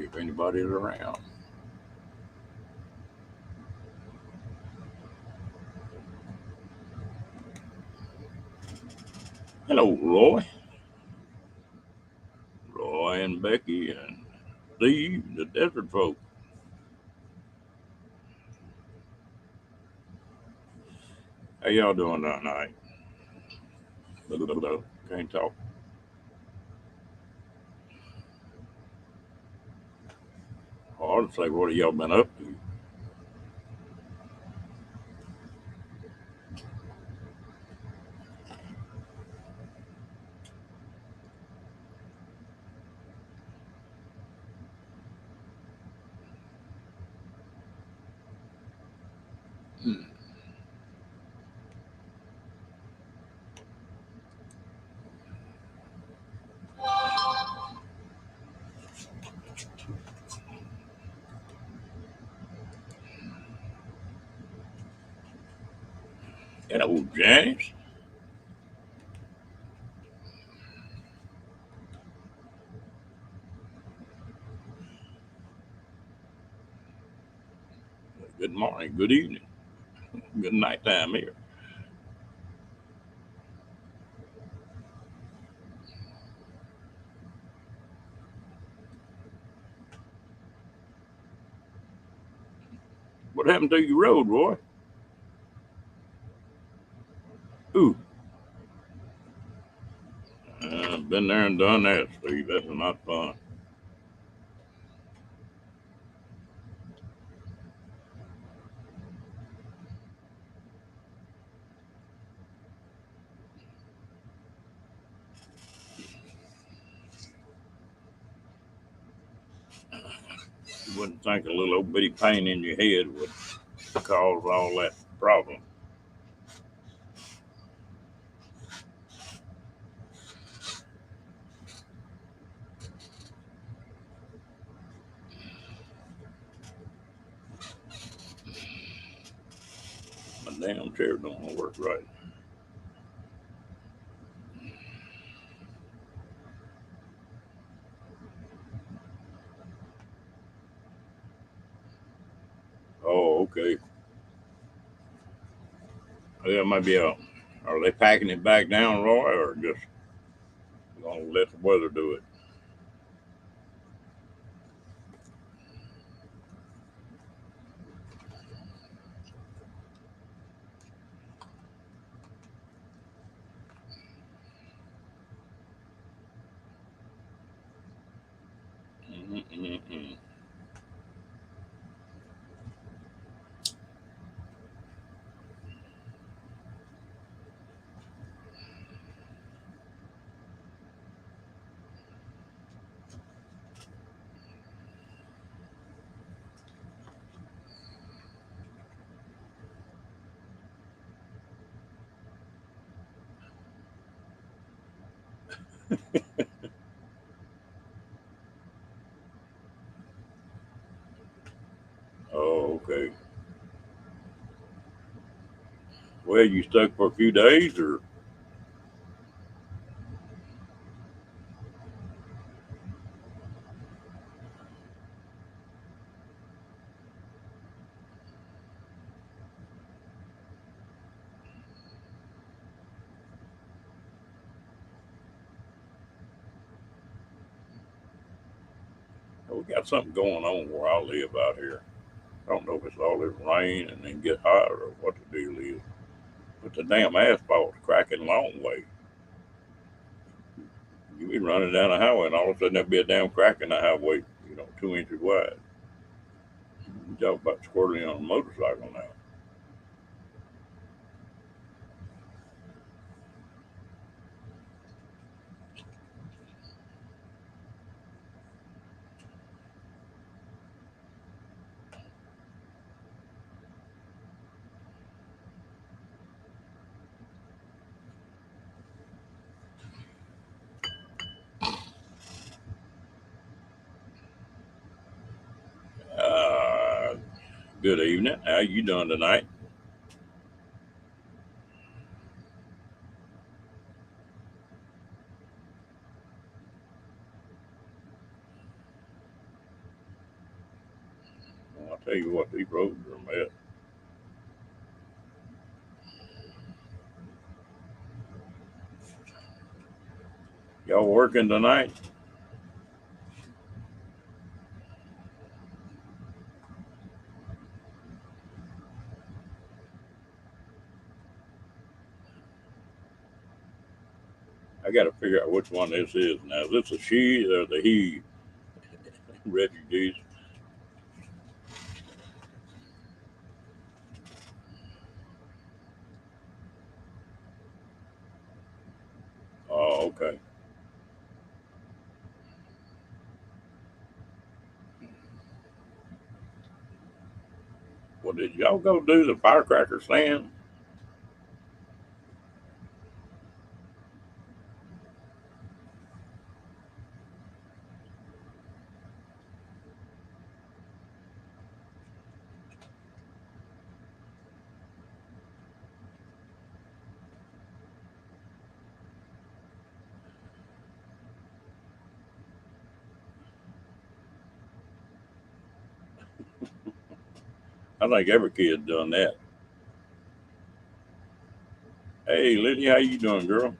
if anybody's around. Hello, Roy. Roy and Becky and Steve, the desert folk. How y'all doing tonight? Can't talk. Hard to say what have y'all been up to. Hmm. Hello, Janice. Good morning, good evening, good night time here. What happened to your road, Roy? Ooh, been there and done that, Steve. That's not fun. You wouldn't think a little old bitty pain in your head would cause all that problem. My damn chair don't want to work right. Oh, okay. Yeah, maybe. Are they packing it back down, Roy, or just gonna let the weather do it? Mm-mm-mm. Oh, okay. Well, you stuck for a few days, or we got something going on where I live out here. I don't know if it's all this rain and then get hot or what the deal is. But the damn asphalt's cracking a long way. You be running down a highway and all of a sudden there'll be a damn crack in the highway, 2 inches wide. You talk about squirreling on a motorcycle now. Uh, Good evening. How you doing tonight? Tell you what, these roads are a mess. Y'all working tonight? I got to figure out which one this is now. Is this a she or the he? Refugees. Oh, okay. Well, did y'all go do the firecracker stand? I think every kid done that. Hey, Lydia, how you doing, girl?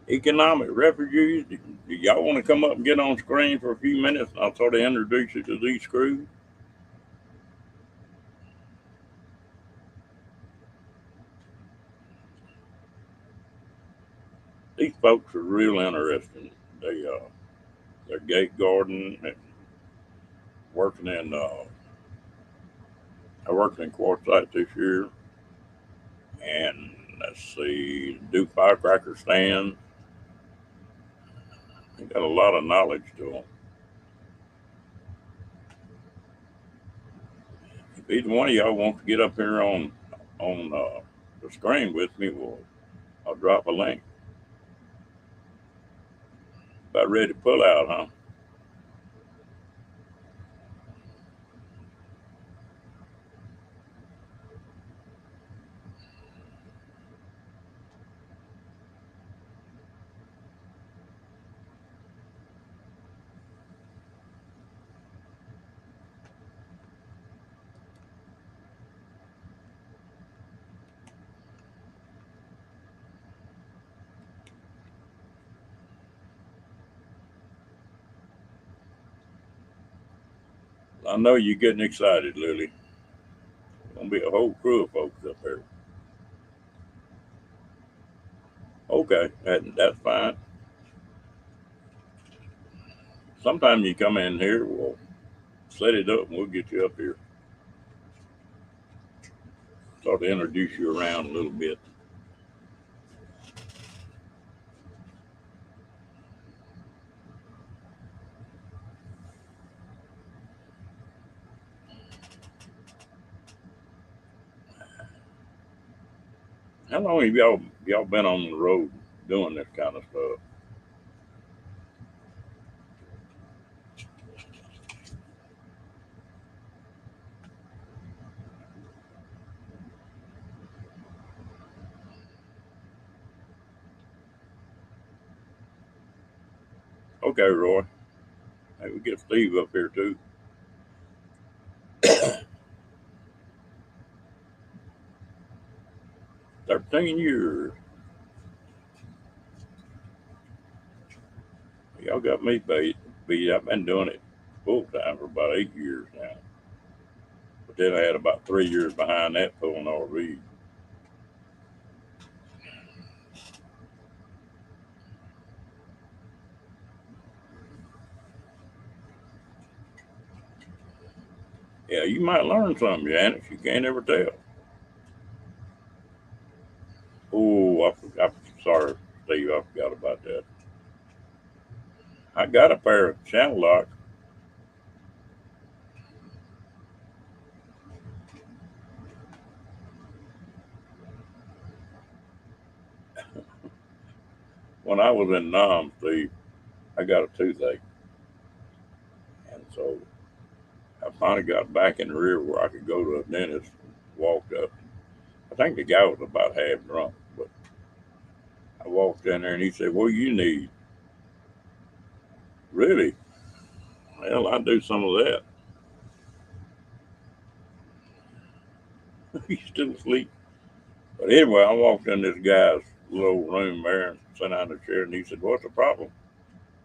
Economic refugees. Do y'all want to come up and get on screen for a few minutes? I'll sort of introduce you to these crews. These folks are real interesting. They're gate guarding and working in. I worked in Quartzsite this year, and let's see, do firecracker stand. They got a lot of knowledge to them. If either one of y'all wants to get up here on the screen with me, well, I'll drop a link. About ready to pull out, huh? I know you're getting excited, Lily. Gonna be a whole crew of folks up here. Okay, that's fine. Sometime you come in here, we'll set it up and we'll get you up here. Sort of introduce you around a little bit. How long have y'all been on the road doing this kind of stuff? Okay, Roy. Hey, we get Steve up here too. 13 years. Y'all got me beat. I've been doing it full time for about 8 years now. But then I had about 3 years behind that pulling RV. Yeah, you might learn something, Janice. You can't ever tell. Oh, I'm sorry, Steve. I forgot about that. I got a pair of channel locks. When I was in Nam, Steve, I got a toothache. And so I finally got back in the rear where I could go to a dentist and walked up. I think the guy was about half drunk, but I walked in there and he said, "What do you need?" Really? Well, I do some of that. He's still asleep. But anyway, I walked in this guy's little room there and sat down in the chair, and he said, "What's the problem?"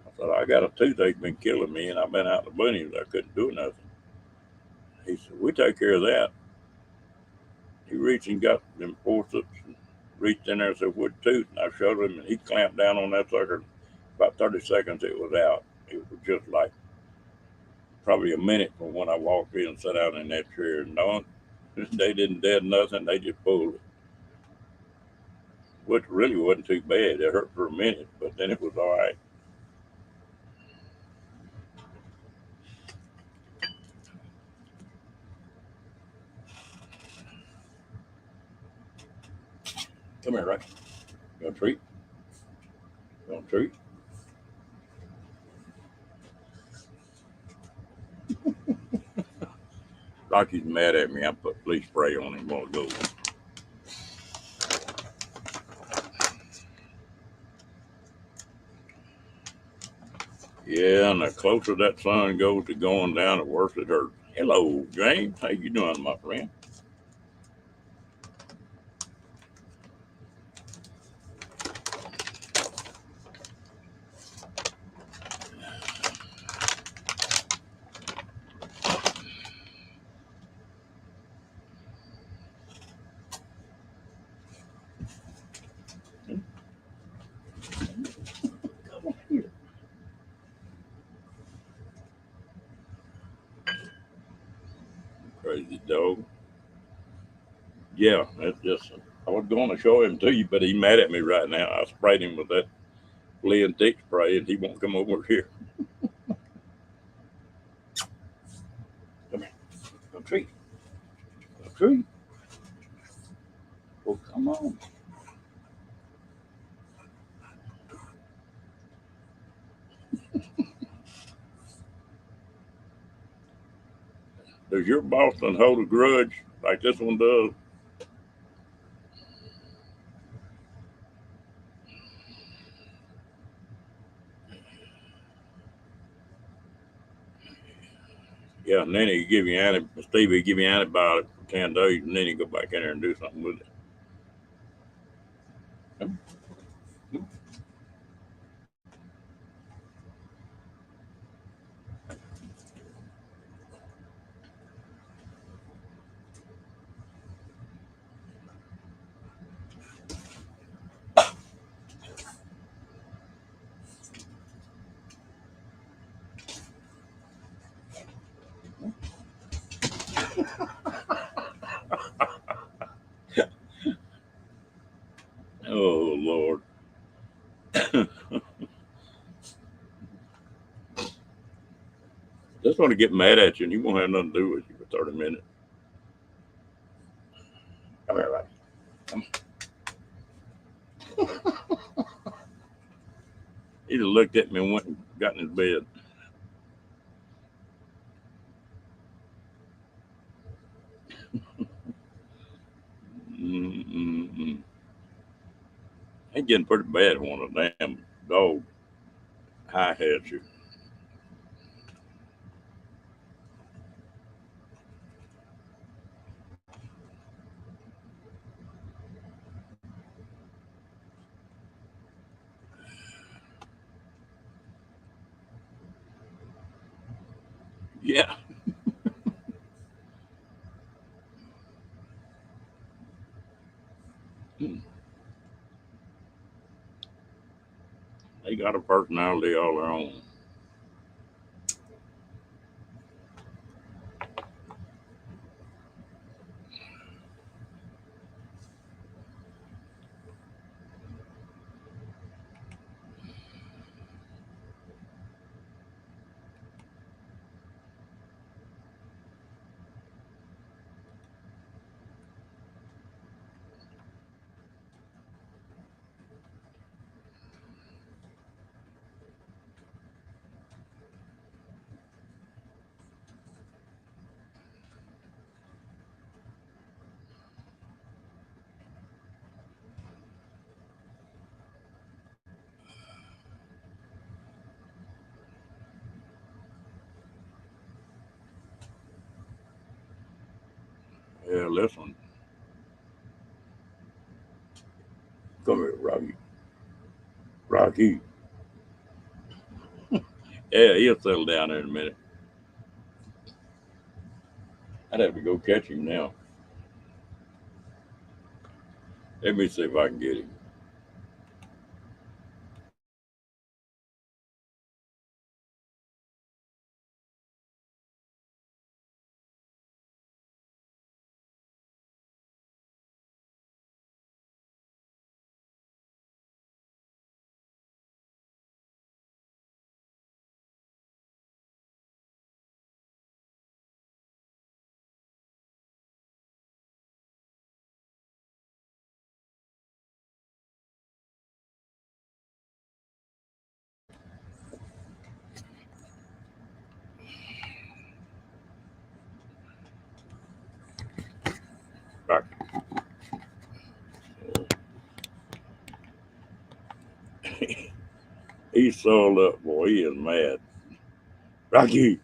I said, "I got a toothache been killing me, and I've been out in the bunnies. I couldn't do nothing." He said, "We take care of that." He reached and got them forceps and reached in there and said, "What tooth?" And I showed him, and he clamped down on that sucker. About 30 seconds, it was out. It was just like probably a minute from when I walked in and sat down in that chair. And no, they didn't dead nothing. They just pulled it, which really wasn't too bad. It hurt for a minute, but then it was all right. Come here, right? You want a treat? You want a treat? Rocky's mad at me. I put police spray on him a while ago. Yeah, and the closer that sun goes to going down, the worse it hurts. Hello, James. How you doing, my friend? Come on here. Crazy dog. Yeah, that's just. I was going to show him to you, but he's mad at me right now. I sprayed him with that flea and tick spray, and he won't come over here. Come here. Go treat. Go treat. Well, come on. Does your Boston hold a grudge like this one does? Yeah, and then he give you Stevie give you antibiotics for 10 days, and then he go back in there and do something with it. Oh Lord, just want to get mad at you, and he won't have nothing to do with you for 30 minutes. Come here, right? Come. He just looked at me and went and got in his bed. Mm-mm-mm. Ain't getting pretty bad when a damn dog high heads you. Yeah, they got a personality all their own. Yeah, listen. Come here, Rocky. Rocky. Yeah, he'll settle down in a minute. I'd have to go catch him now. Let me see if I can get him. Rocky. He's sold up, boy. He is mad. Rocky.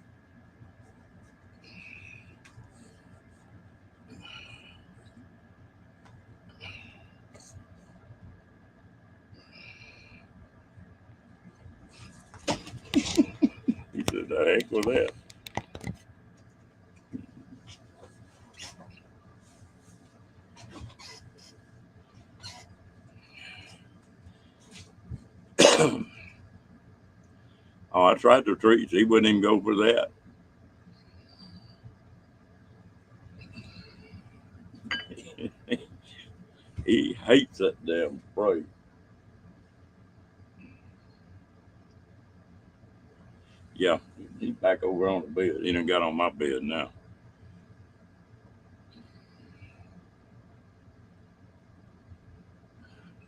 He said, the heck with that. Oh, I tried the treats. He wouldn't even go for that. He hates that damn spray. Yeah, he's back over on the bed. He done got on my bed now.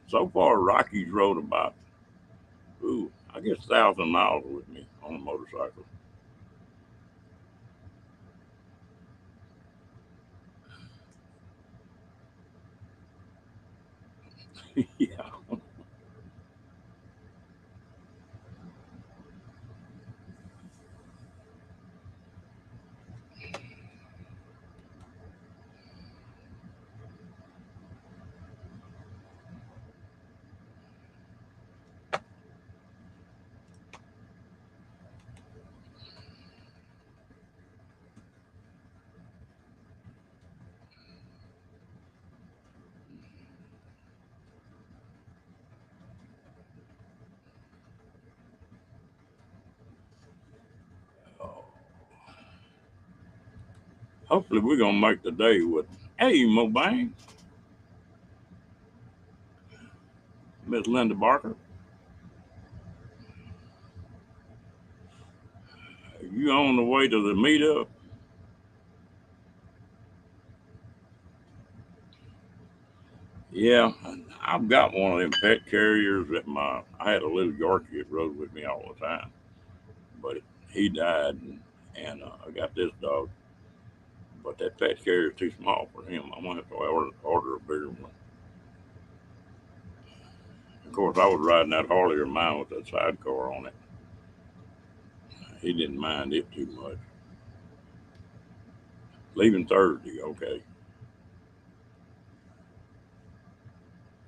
So far, Rocky's rode about, ooh, I guess 1,000 miles with me on a motorcycle. Yeah. Hopefully, we're going to make the day with, hey, Mobang, Miss Linda Barker. You on the way to the meetup? Yeah, I've got one of them pet carriers that I had a little Yorkie that rode with me all the time, but he died, and I got this dog. But that pet carrier is too small for him. I'm gonna have to order a bigger one. Of course, I was riding that Harley of mine with that sidecar on it. He didn't mind it too much. Leaving Thursday, okay.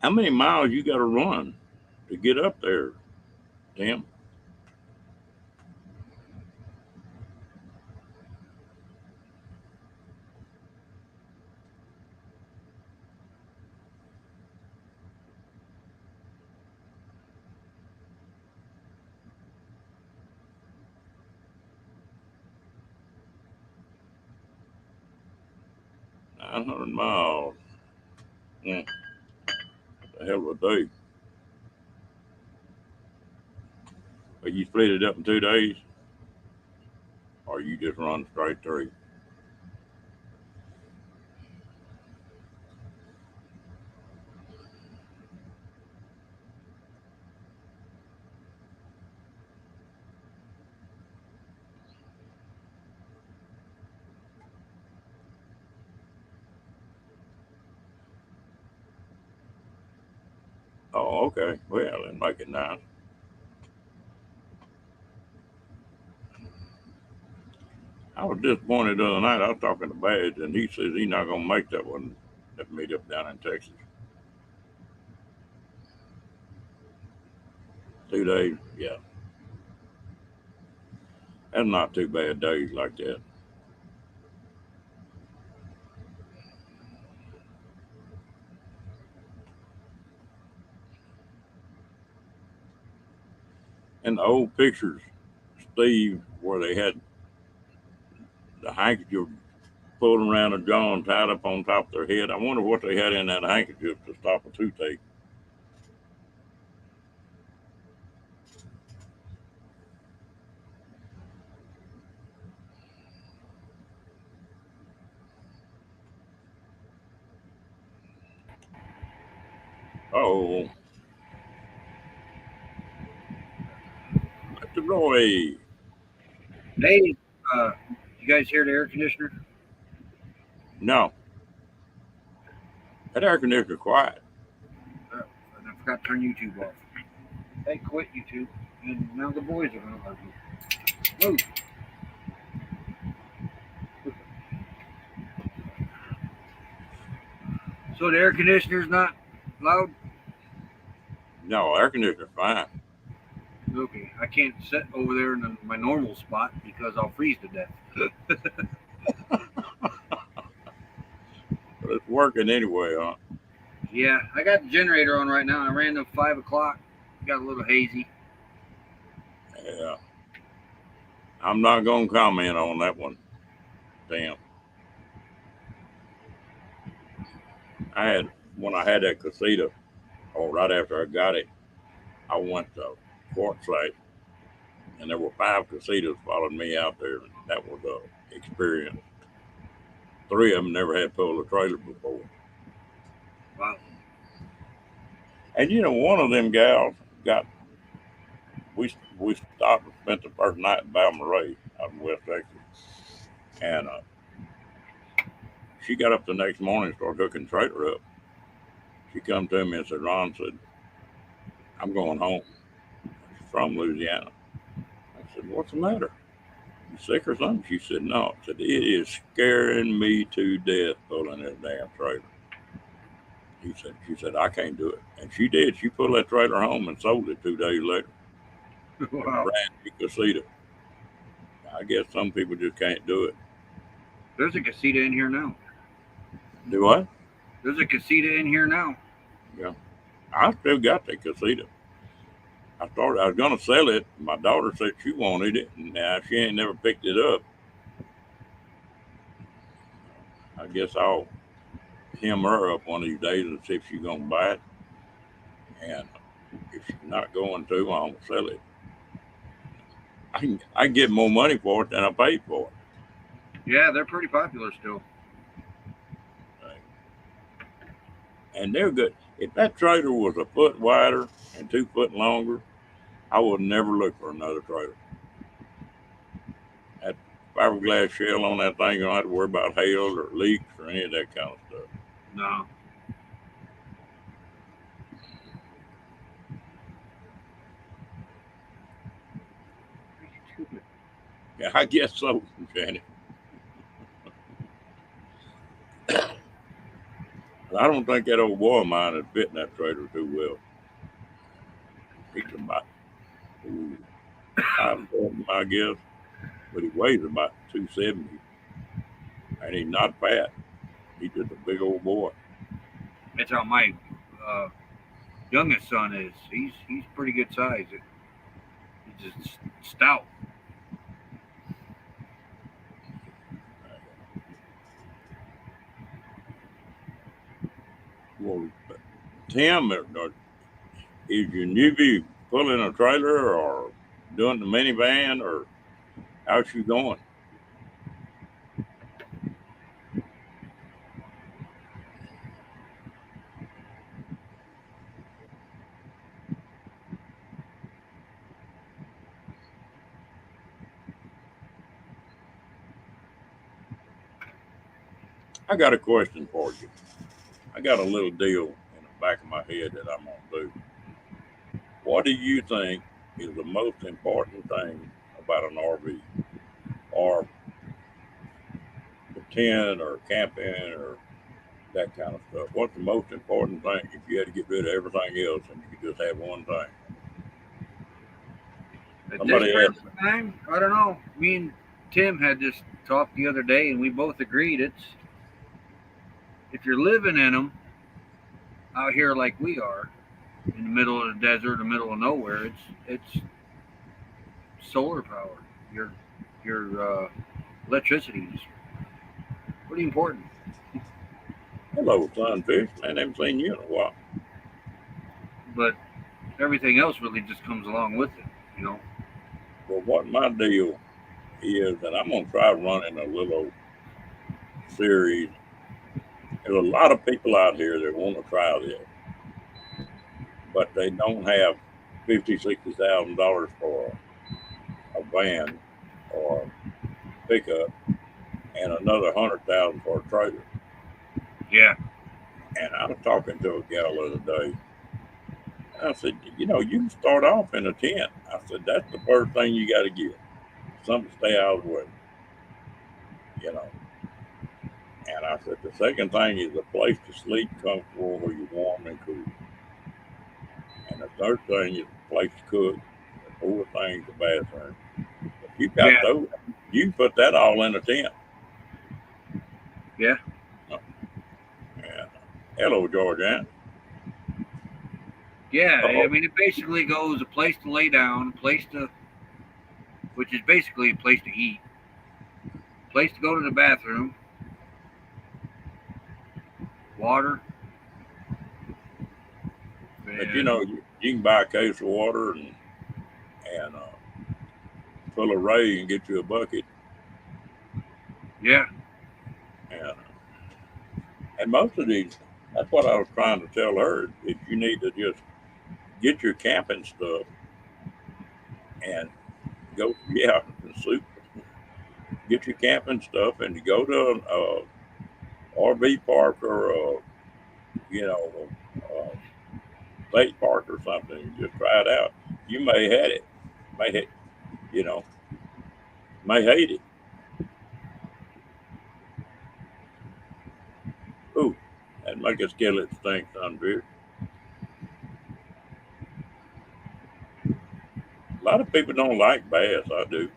How many miles you got to run to get up there, Tim? 900 miles. Mm, a hell of a day. But you split it up in 2 days, or you just run straight through? Oh, okay. Well, then make it 9. I was disappointed the other night. I was talking to Badge, and he says he's not going to make that one, that meetup down in Texas. 2 days, yeah. That's not too bad days like that. And the old pictures, Steve, where they had the handkerchief pulled around a jaw and tied up on top of their head. I wonder what they had in that handkerchief to stop a toothache. Oh, Mr. Roy. Hey, you guys hear the air conditioner? No, that air conditioner quiet. And I forgot to turn YouTube off. Hey, quit YouTube. And now the boys are going to love you. Move. So the air conditioner's not loud? No, air conditioner fine. Okay, I can't sit over there in my normal spot because I'll freeze to death. But it's working anyway, huh? Yeah, I got the generator on right now. I ran till 5 o'clock. Got a little hazy. Yeah. I'm not going to comment on that one. Damn. When I had that casita, or right after I got it, I went to Quartzsite, and there were 5 casitas following me out there, and that was a experience. 3 of them never had pulled a trailer before. Wow. And one of them gals got, we stopped and spent the first night in Balmaray out in West Texas. And she got up the next morning and started hooking trailer up. She come to me and said, Ron, said, I'm going home. She's from Louisiana. I said, what's the matter? You sick or something? She said, no. I said, it is scaring me to death pulling this damn trailer. She said, I can't do it. And she did. She pulled that trailer home and sold it 2 days later. Wow. Brand new casita. I guess some people just can't do it. There's a casita in here now. Do what? There's a casita in here now. Yeah. I still got the casita. I was going to sell it. My daughter said she wanted it, and now she ain't never picked it up. I guess I'll hem her up one of these days and see if she's going to buy it. And if she's not going to, I'm going to sell it. I can get more money for it than I paid for it. Yeah, they're pretty popular still. And they're good. If that trailer was a foot wider and 2 foot longer, I would never look for another trailer. That fiberglass shell on that thing, you don't have to worry about hail or leaks or any of that kind of stuff. No. Yeah, I guess so, Janet. I don't think that old boy of mine would fit in that trailer too well. He's about 5'7", I guess, but he weighs about 270, and he's not fat. He's just a big old boy. That's how my youngest son is. He's pretty good size. He's just stout. Well, Tim, is your newbie pulling a trailer or doing the minivan, or how's you going? I got a question for you. I got a little deal in the back of my head that I'm going to do. What do you think is the most important thing about an RV? Or tent or camping or that kind of stuff. What's the most important thing if you had to get rid of everything else and you could just have one thing? At Somebody this asked. present time, I don't know. Me and Tim had this talk the other day, and we both agreed it's if you're living in them out here like we are in the middle of the desert, in the middle of nowhere, it's solar power. Your electricity is pretty important. Hello, sunfish. Man, I haven't seen you in a while. But everything else really just comes along with it, you know. Well, what my deal is, and I'm going to try running a little series. There's a lot of people out here that want to try this, but they don't have $50,000, $60,000 for a van or pickup, and another $100,000 for a trailer. Yeah. And I was talking to a gal the other day. I said, you can start off in a tent. I said, that's the first thing you got to get. Something to stay out of the way, you know. And I said, the second thing is a place to sleep comfortable where you're warm and cool. And the third thing is a place to cook. The fourth thing is the bathroom. If you got Yeah. those, you can put that all in a tent. Yeah. And hello, Georgianne. Yeah. Uh-oh. I mean, it basically goes a place to lay down, which is basically a place to eat, place to go to the bathroom, water. But you can buy a case of water and pull a ray and get you a bucket. Yeah. And most of these, that's what I was trying to tell her. If you need to just get your camping stuff and go, soup. Get your camping stuff and go to an RV park or a state park or something. And just try it out. You may hate it, may you know, may hate it. Ooh, that make a skillet stink, sunbeard. A lot of people don't like bass. I do.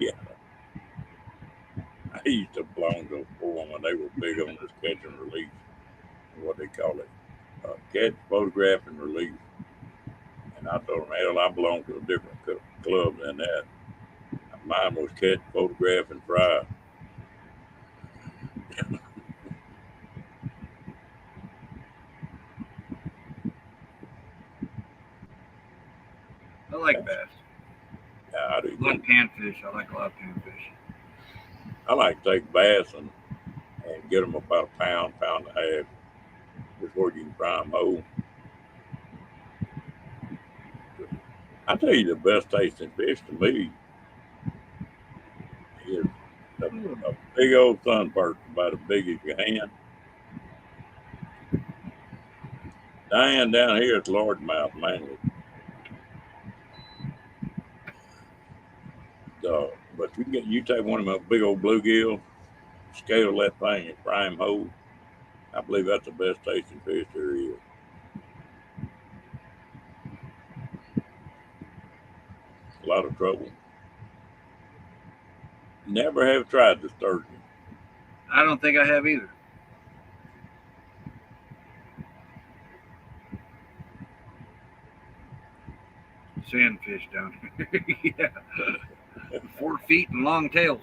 Yeah, I used to belong to a forum when they were big on this catch and release, what they call it, catch, photograph, and release. And I told them, hell, I belong to a different club than that. Mine was catch, photograph, and fry. I like bass. Yeah, I do I like too. panfish. I like a lot of panfish. I like to take bass and get them about a pound, pound and a half before you can fry them whole. I tell you, the best tasting fish to me is a big old sunperch about as big as your hand. Diane down here at largemouth mainly. But you take one of them big old bluegill, scale that thing and fry him whole. I believe that's the best tasting fish there is. A lot of trouble. Never have tried the sturgeon. I don't think I have either. Sandfish down here. Yeah. 4 feet and long tails.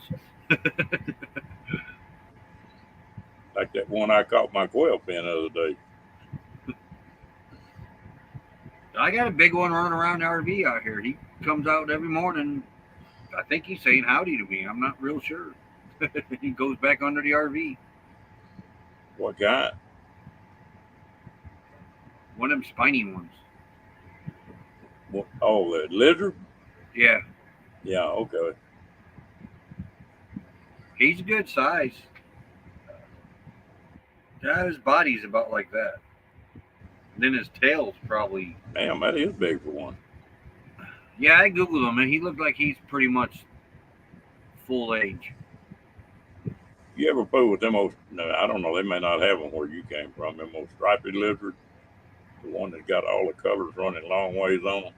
Like that one I caught my quail fin the other day. I got a big one running around the RV out here. He comes out every morning. I think he's saying howdy to me. I'm not real sure. He goes back under the RV. What kind? One of them spiny ones. Oh, the lizard? Yeah. Yeah, okay. He's a good size. Yeah, his body's about like that. And then his tail's probably. Damn, that is big for one. Yeah, I googled him, and he looked like he's pretty much full age. You ever fool with them old? No, I don't know. They may not have them where you came from. Them old striped lizards, the one that got all the covers running long ways on them.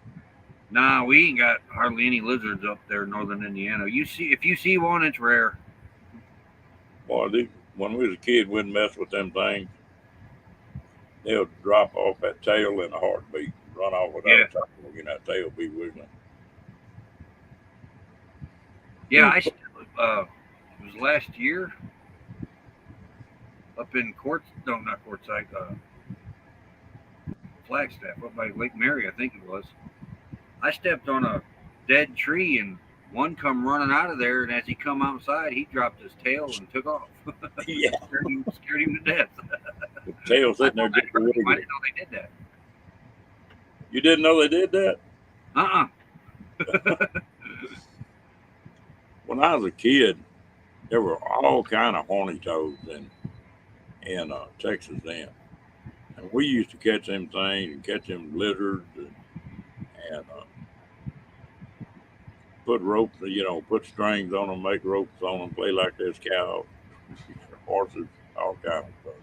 Nah, we ain't got hardly any lizards up there in northern Indiana. If you see one, it's rare. Boy, when we was a kid, we'd mess with them things. They'll drop off that tail in a heartbeat, run off without Yeah, a tail. That tail be wiggling. yeah. It was last year up in no, not Quartzsite, Flagstaff, up by Lake Mary, I think it was. I stepped on a dead tree and one come running out of there, and as he come outside, he dropped his tail and took off. Yeah, scared him to death. the tail sitting there just I wiggling. didn't know they did that. You didn't know they did that? When I was a kid, there were all kind of horny toads in Texas then, and we used to catch them things and catch them lizards and put ropes, put strings on them, make ropes on them, play like there's cows, horses, all kinds of stuff.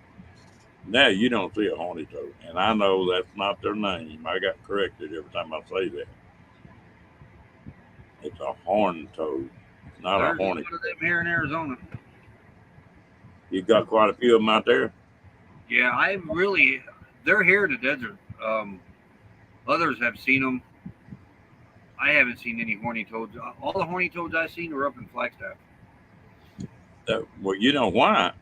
Now you don't see a horny toad, and I know that's not their name. I got corrected every time I say that. It's a horned toad, not a There's one horny. of them here in Arizona. You got quite a few of them out there. Yeah, they're here in the desert. Others have seen them. I haven't seen any horny toads. All the horny toads I've seen are up in Flagstaff. Well, you know why?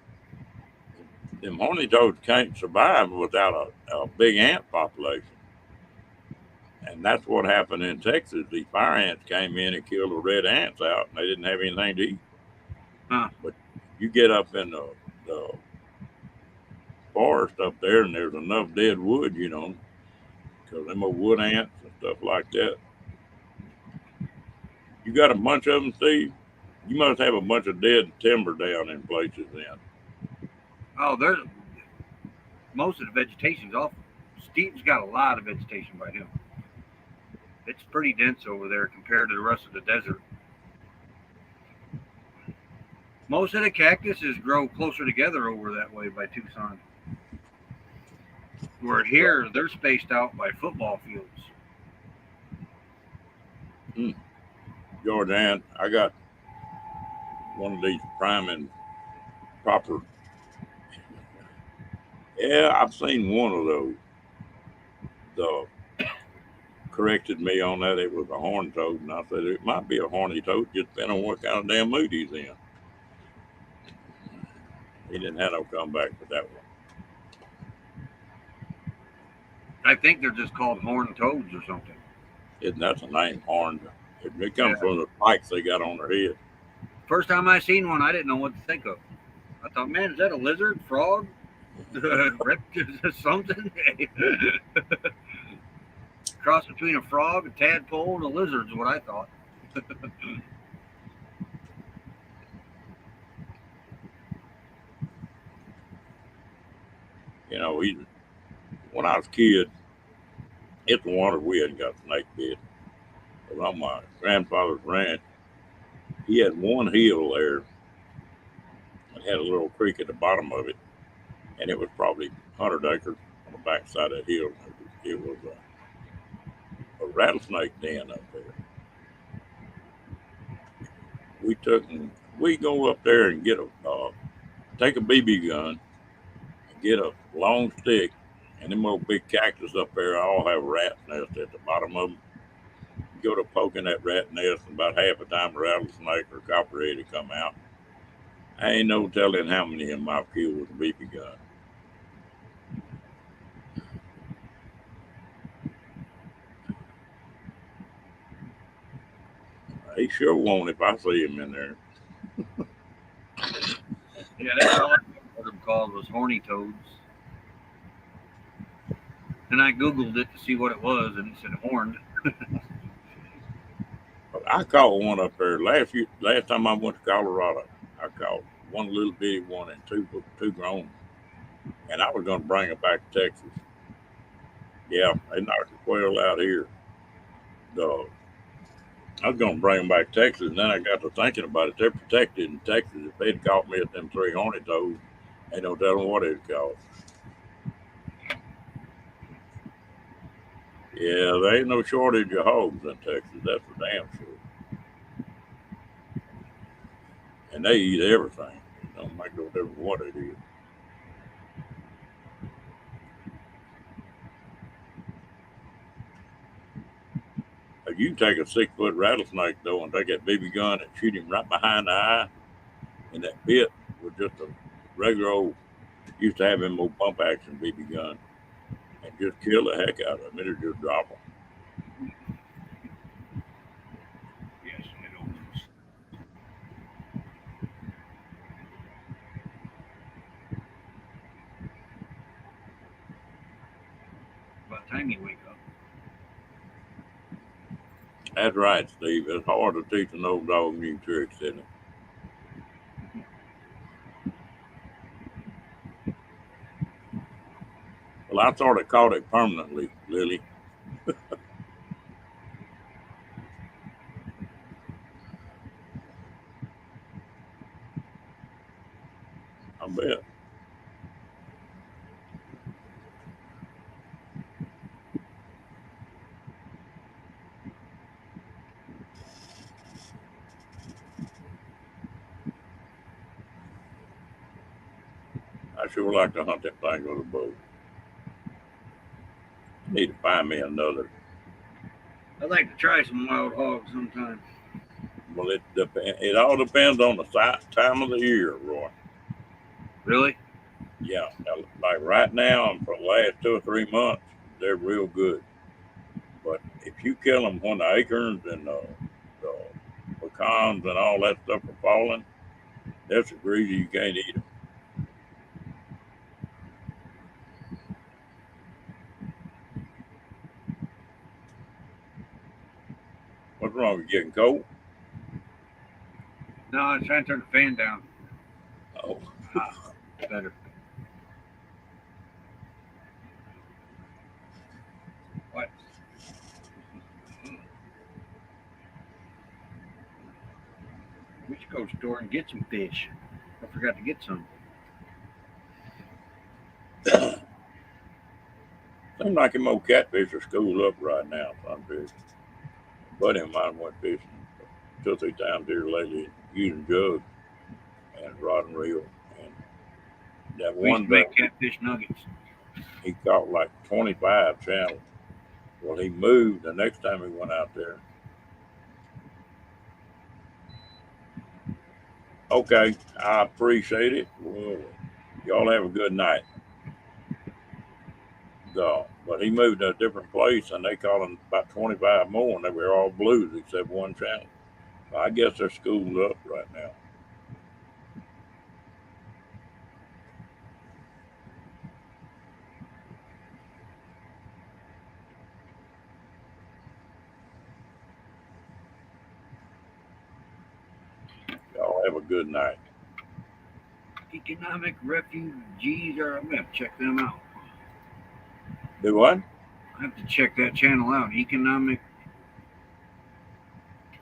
Them horny toads can't survive without a big ant population. And that's what happened in Texas. These fire ants came in and killed the red ants out, and they didn't have anything to eat. Huh. But you get up in the forest up there, and there's enough dead wood, because them old wood ants and stuff like that. You got a bunch of them, Steve? You must have a bunch of dead timber down in places then. Oh, most of the vegetation's off. Steve's got a lot of vegetation by him. It's pretty dense over there compared to the rest of the desert. Most of the cactuses grow closer together over that way by Tucson. Where here, they're spaced out by football fields. George Ann, I got one of these prime and proper. Yeah, I've seen one of those. The corrected me on that. It was a horned toad, and I said it might be a horny toad, just depending on what kind of damn mood he's in. He didn't have no comeback with that one. I think they're just called horned toads or something. Isn't that the name, horned? It comes from the spikes they got on their head. First time I seen one, I didn't know what to think of. I thought, man, is that a lizard, frog, something? Cross between a frog, a tadpole, and a lizard is what I thought. When I was a kid, it's a wonder we hadn't got snake bit. But on my grandfather's ranch, he had one hill there. It had a little creek at the bottom of it, and it was probably 100 acres on the back side of that hill. It was a rattlesnake den up there. We go up there and take a BB gun, and get a long stick, and them old big cactus up there all have rat nests at the bottom of them. You go to poking that rat nest, and about half the time a rattlesnake or copperhead to come out. I ain't no telling how many of them I've killed with a BB gun. He sure won't if I see him in there. Yeah, that's all I heard them called was horny toads. And I Googled it to see what it was, and it said horned. I caught one up there last time I went to Colorado. I caught one little bitty one and two grown, and I was going to bring them back to Texas. Yeah, they knocked the quail out here. I was gonna bring them back to Texas, and then I got to thinking about it. They're protected in Texas. If they'd caught me at them 3 horny toes, ain't no telling what it'd cost. Yeah, there ain't no shortage of hogs in Texas. That's for damn sure. And they eat everything. It don't make no difference what it is. Like you can take a 6-foot rattlesnake though and take that BB gun and shoot him right behind the eye in that pit with just a regular old. Used to have him old pump action BB gun and just kill the heck out of him. It'll just drop him. Yes, it opens. By the time you wake up. That's right, Steve. It's hard to teach an old dog new tricks, isn't it? Well, I sort of caught it permanently, Lily. I bet. I sure like to hunt that thing with a bow. Need to find me another. I'd like to try some wild hogs sometime. Well, it all depends on the time of the year, Roy. Really? Yeah, like right now and for the last 2 or 3 months, they're real good. But if you kill them when the acorns and the pecans and all that stuff are falling, they're so greasy you can't eat them. What's wrong with getting cold? No, I was trying to turn the fan down. Oh, Better. What? We should go to the store and get some fish. I forgot to get some. seems like them old catfish are schooled up right now. So I'm fishing. A buddy of mine went fishing 2 or 3 times here lately using jug and rod and reel. And that We used one to day make catfish nuggets. he caught like 25 channels. Well, he moved the next time he went out there. Okay, I appreciate it. Well, y'all have a good night. Go. But he moved to a different place and they caught him about 25 more and they were all blues except one channel. So I guess they're schooled up right now. Y'all have a good night. Economic refugees are. I'm gonna have to check them out. Do what? I have to check that channel out. Economic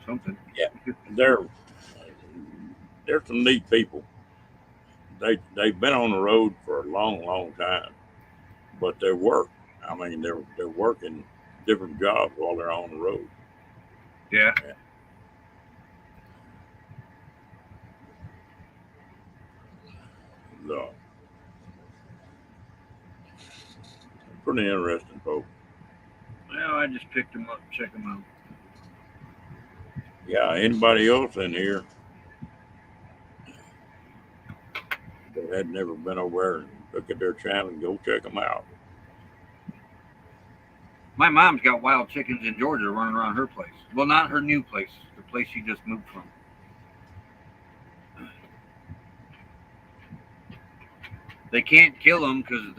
something. Yeah, they're some neat people. They've been on the road for a long time, but they work. I mean, they're working different jobs while they're on the road. Yeah. So, pretty interesting, folks. Well, I just picked them up, check them out. Yeah, anybody else in here that had never been over there and look at their channel and go check them out. My mom's got wild chickens in Georgia running around her place. Well, not her new place, the place she just moved from. They can't kill them because it's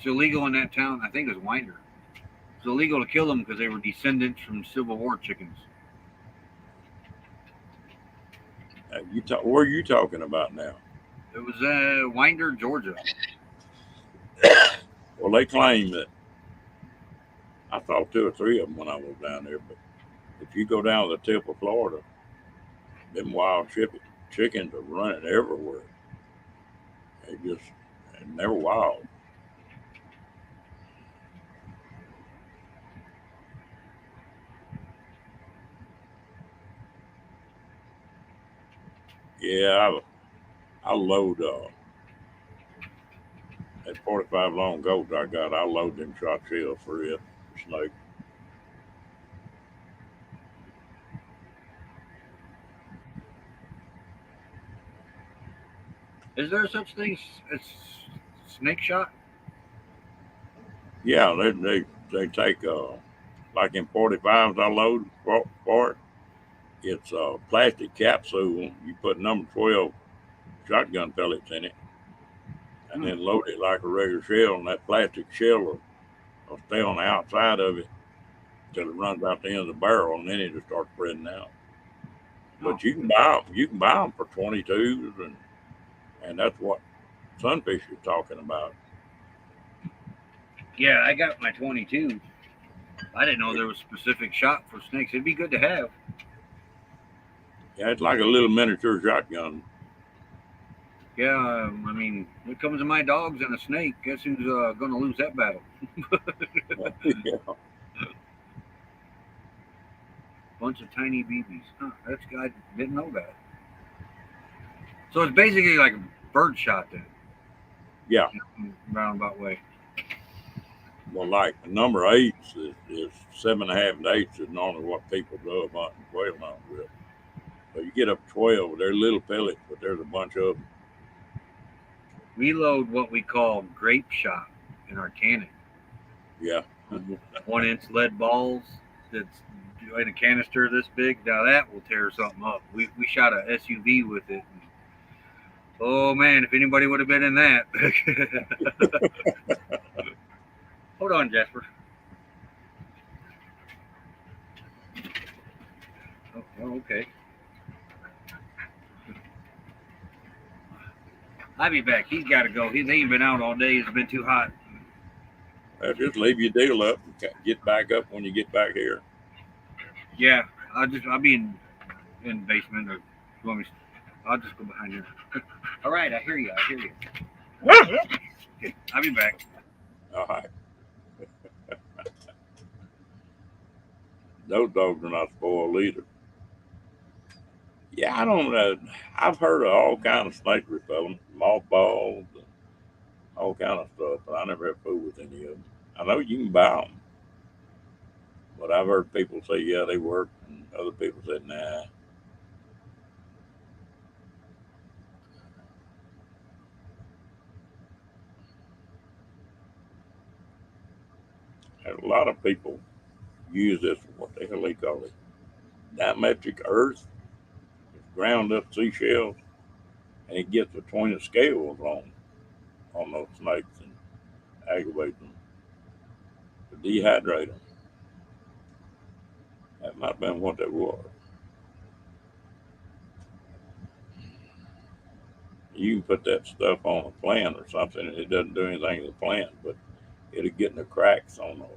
illegal in that town. I think it was Winder. It's illegal to kill them because they were descendants from Civil War chickens. Where are you talking about now? It was Winder, Georgia. Well, they claim that I saw two or three of them when I was down there. But if you go down to the tip of Florida, them chickens are running everywhere. They just, and they're wild. Yeah, I load that 45 long goats I got. I load them shot shells for it. Snake. Is there such thing as snake shot? Yeah, they take like in 45s I load for it. It's a plastic capsule. You put number 12 shotgun pellets in it, and Hmm. then load it like a regular shell, and that plastic shell will stay on the outside of it till it runs out the end of the barrel, and then it'll start spreading out. Oh, But you can buy them. You can buy them for 22s, and that's what Sunfish is talking about. yeah, I got my 22. I didn't know there was specific shot for snakes. It'd be good to have. Yeah, it's like a little miniature shotgun. Yeah, I mean, when it comes to my dogs and a snake, guess who's going to lose that battle? Yeah, Bunch of tiny BBs. Huh, that's I didn't know that. So it's basically like a bird shot then, yeah. in a roundabout way. Well, like the number eights is 7.5 to 8s is normally what people do hunting quail hunting with. So you get up to 12, they're little pellets, but there's a bunch of them. We load what we call grape shot in our cannon. Yeah, 1 inch lead balls that's in a canister this big. Now that will tear something up. We shot a SUV with it. And, oh man, if anybody would have been in that. Hold on, Jasper. Oh, okay. I'll be back. He's got to go. They ain't been out all day. It's been too hot. well, just leave your deal up and get back up when you get back here. Yeah, I'll be in the basement. Or you want me? I'll just go behind here. All right, I hear you. I hear you. Okay, I'll be back. All right, those dogs are not spoiled either. Yeah, I don't know. I've heard of all kind of snake repellent, mothballs, and all kind of stuff, but I never had food with any of them. I know you can buy them, but I've heard people say, yeah, they work, and other people said, nah. And a lot of people use this, what the hell they call it, diametric earth. It's ground up seashells, and it gets between the scales on those snakes and aggravate them to dehydrate them. That might have been what that was. You can put that stuff on a plant or something, and it doesn't do anything to the plant, but it'll get in the cracks on those,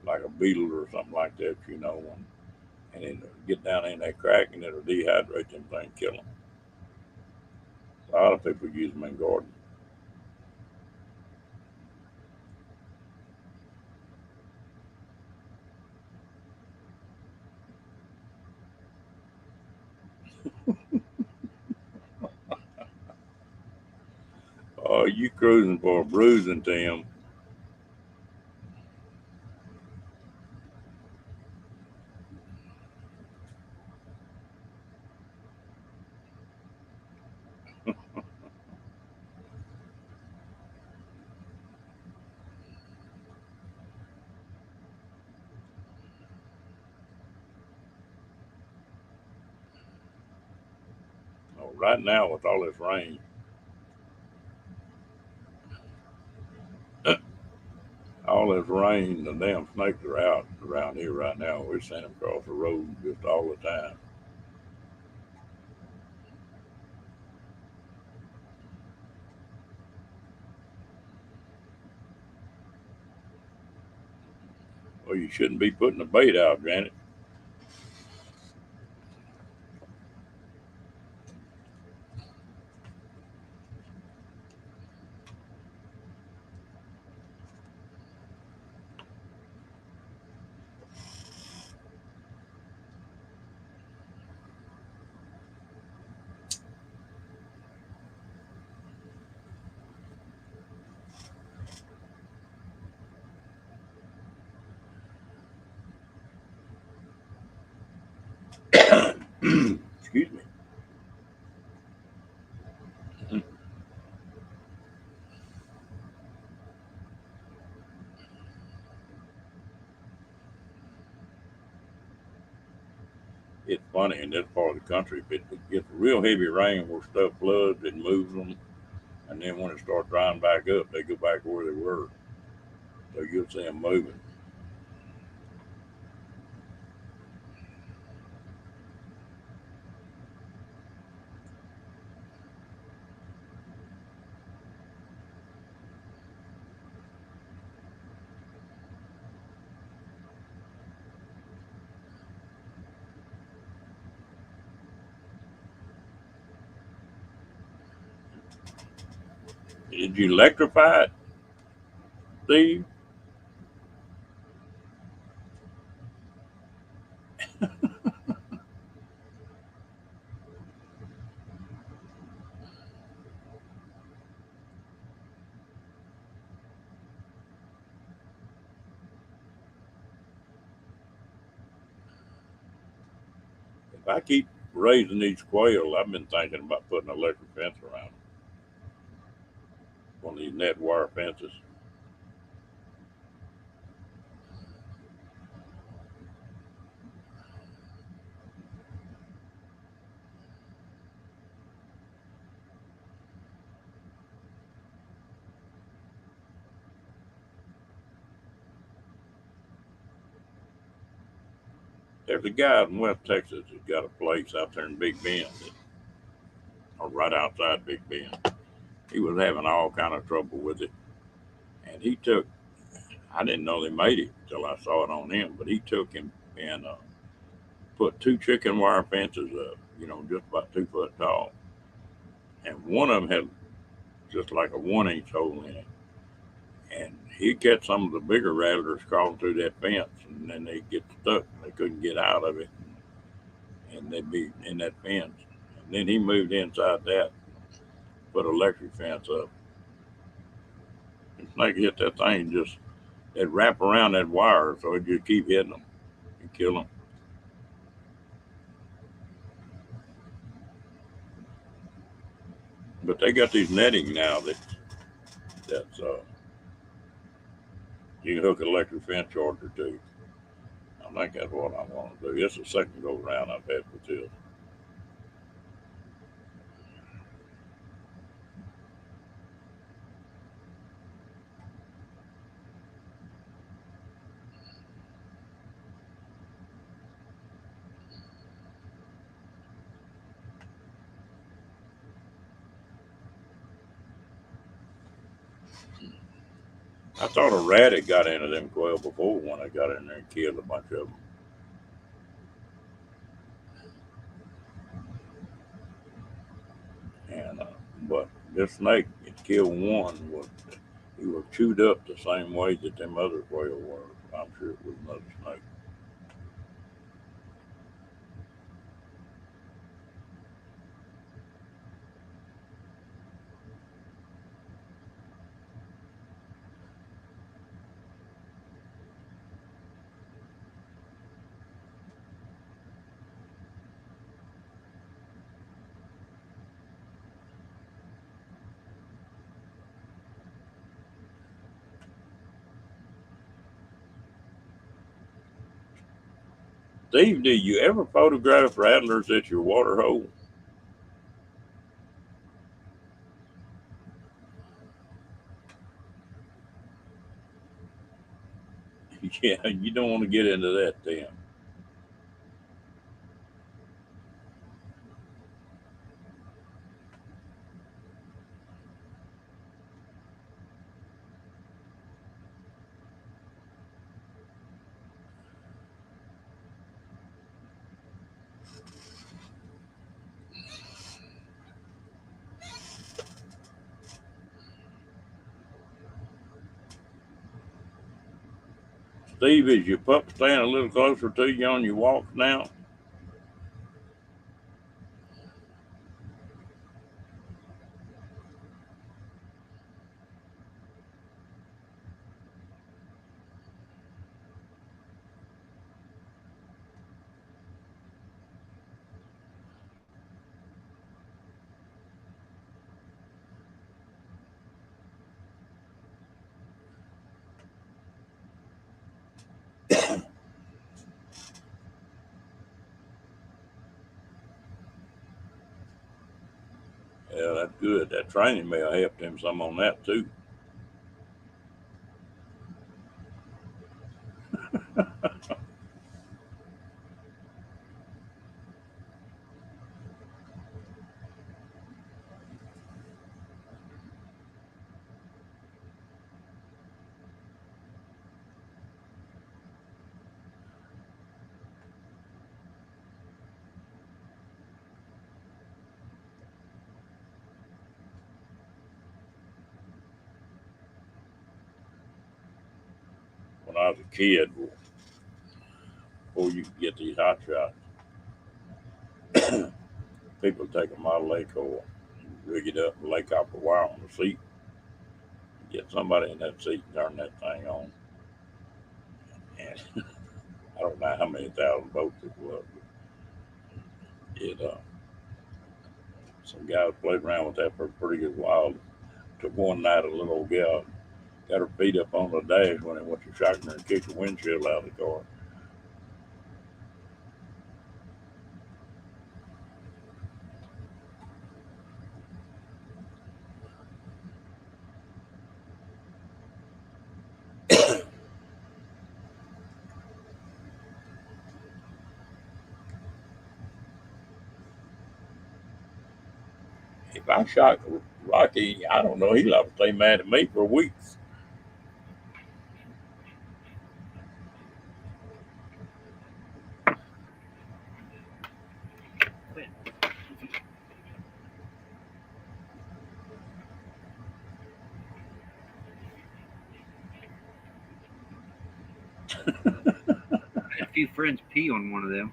like a beetle or something like that, and it'll get down in that crack and it'll dehydrate them things, kill them. A lot of people use them in gardening. Oh, you cruising for a bruising, Tim? Oh, right now with all this rain, the damn snakes are out around here right now. We're seeing them across the road just all the time. Well, you shouldn't be putting the bait out, Janet. Excuse me. It's funny in this part of the country, if it gets real heavy rain where stuff floods, it moves them, and then when it starts drying back up, they go back where they were. So you'll see them moving. Did you electrify it, Steve? If I keep raising these quail, I've been thinking about putting an electric fence around them. One of these net wire fences. There's a guy in West Texas who's got a place out there in Big Bend, or right outside Big Bend. He was having all kind of trouble with it, and he took. I didn't know they made it until I saw it on him, but he took him and put two chicken wire fences up, just about 2 foot tall, and one of them had just like a 1 inch hole in it, and he'd catch some of the bigger rattlers crawling through that fence, and then they'd get stuck and they couldn't get out of it, and they'd be in that fence. And then he moved inside that, put an electric fence up. The snake hit that thing, just it'd wrap around that wire, so it'd just keep hitting them and kill them. But they got these netting now that's you can hook an electric fence charger to. I think that's what I want to do. It's the second go round I've had with this. I thought a rat had got into them quail before when I got in there and killed a bunch of them. And but this snake, it killed one. He was chewed up the same way that them other quail were. I'm sure it was another snake. Steve, do you ever photograph rattlers at your water hole? Yeah, you don't want to get into that then. Steve, is your pup staying a little closer to you on your walks now? Yeah, that's good. That training may have helped him some on that too. When I was a kid, before you could get these hot shots, people take a Model A car, rig it up, and lay copper wire on the seat, get somebody in that seat and turn that thing on. And I don't know how many thousand volts it was, but some guys played around with that for a pretty good while. Took one night, a little old gal got her feet up on the dash when it went to shocking her and kicked the windshield out of the car. If I shot Rocky, I don't know, he'll have to stay mad at me for weeks. I had a few friends pee on one of them.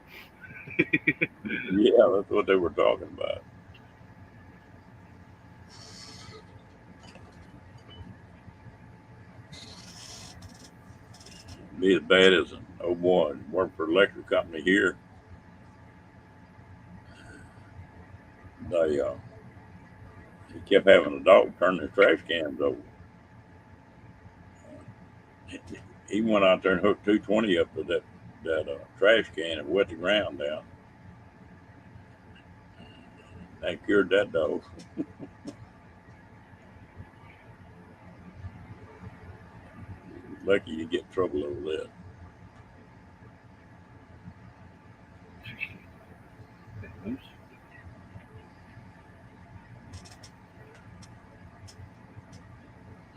Yeah, that's what they were talking about. Be as bad as an old boy worked for an electric company here. They he kept having a dog turn their trash cans over. He went out there and hooked 220 up to that trash can and wet the ground down. That cured that dog. Lucky you get in trouble over that.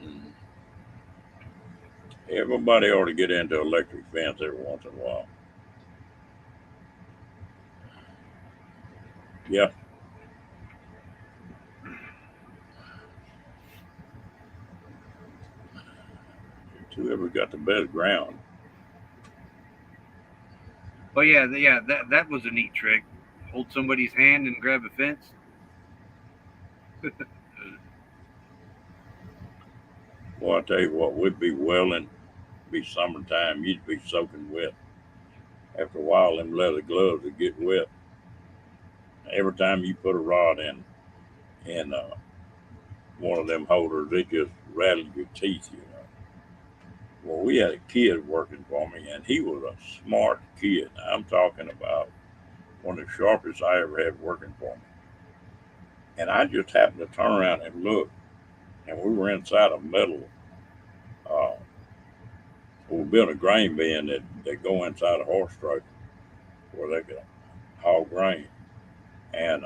Mm. Everybody ought to get into electric fence every once in a while. Yeah. Whoever got the best ground. Oh yeah, yeah. That was a neat trick. Hold somebody's hand and grab a fence. Well, I tell you what, we'd be welling, be summertime, you'd be soaking wet. After a while, them leather gloves would get wet. Every time you put a rod in one of them holders, it just rattled your teeth, you know. Well, we had a kid working for me, and he was a smart kid. I'm talking about one of the sharpest I ever had working for me. And I just happened to turn around and look, and we were inside a metal. Uh, we built a grain bin that go inside a horse trailer where they could haul grain. And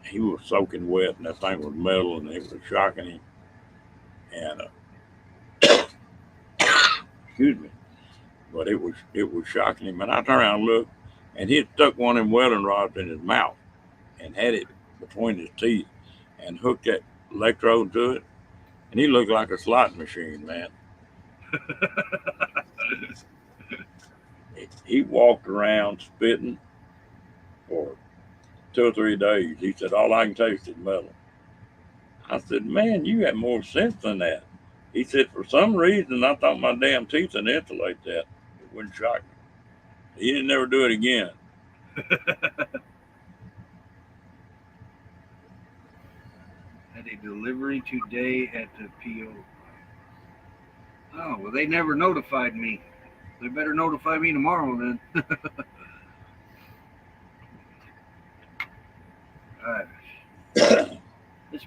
he was soaking wet, and that thing was metal, and it was shocking him. And excuse me, but it was shocking him. And I turned around and looked, and he had stuck one of them welding rods in his mouth and had it between his teeth and hooked that electrode to it, and he looked like a slot machine, man. He walked around spitting for 2 or 3 days. He said, all I can taste is metal. I said, man, you have more sense than that. He said, for some reason, I thought my damn teeth would insulate that. It wouldn't shock me. He didn't never do it again. Had a delivery today at the PO. Oh, well, they never notified me. They better notify me tomorrow then. This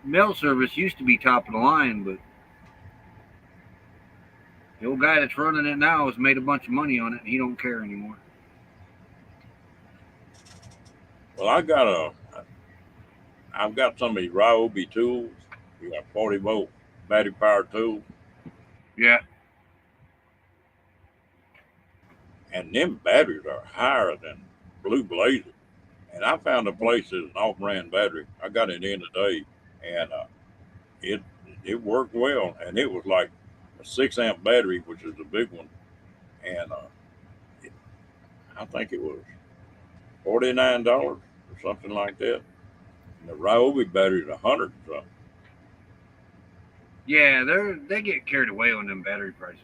mail service used to be top of the line, but the old guy that's running it now has made a bunch of money on it, and he don't care anymore. Well, I've got some of these Ryobi tools. You got 40-volt battery power tools. Yeah. And them batteries are higher than Blue Blazer. And I found a place that's an off-brand battery. I got it in today, and it worked well. And it was like a 6-amp battery, which is a big one. And I think it was $49 or something like that. And the Ryobi battery is $100 or something. Yeah, they get carried away on them battery prices.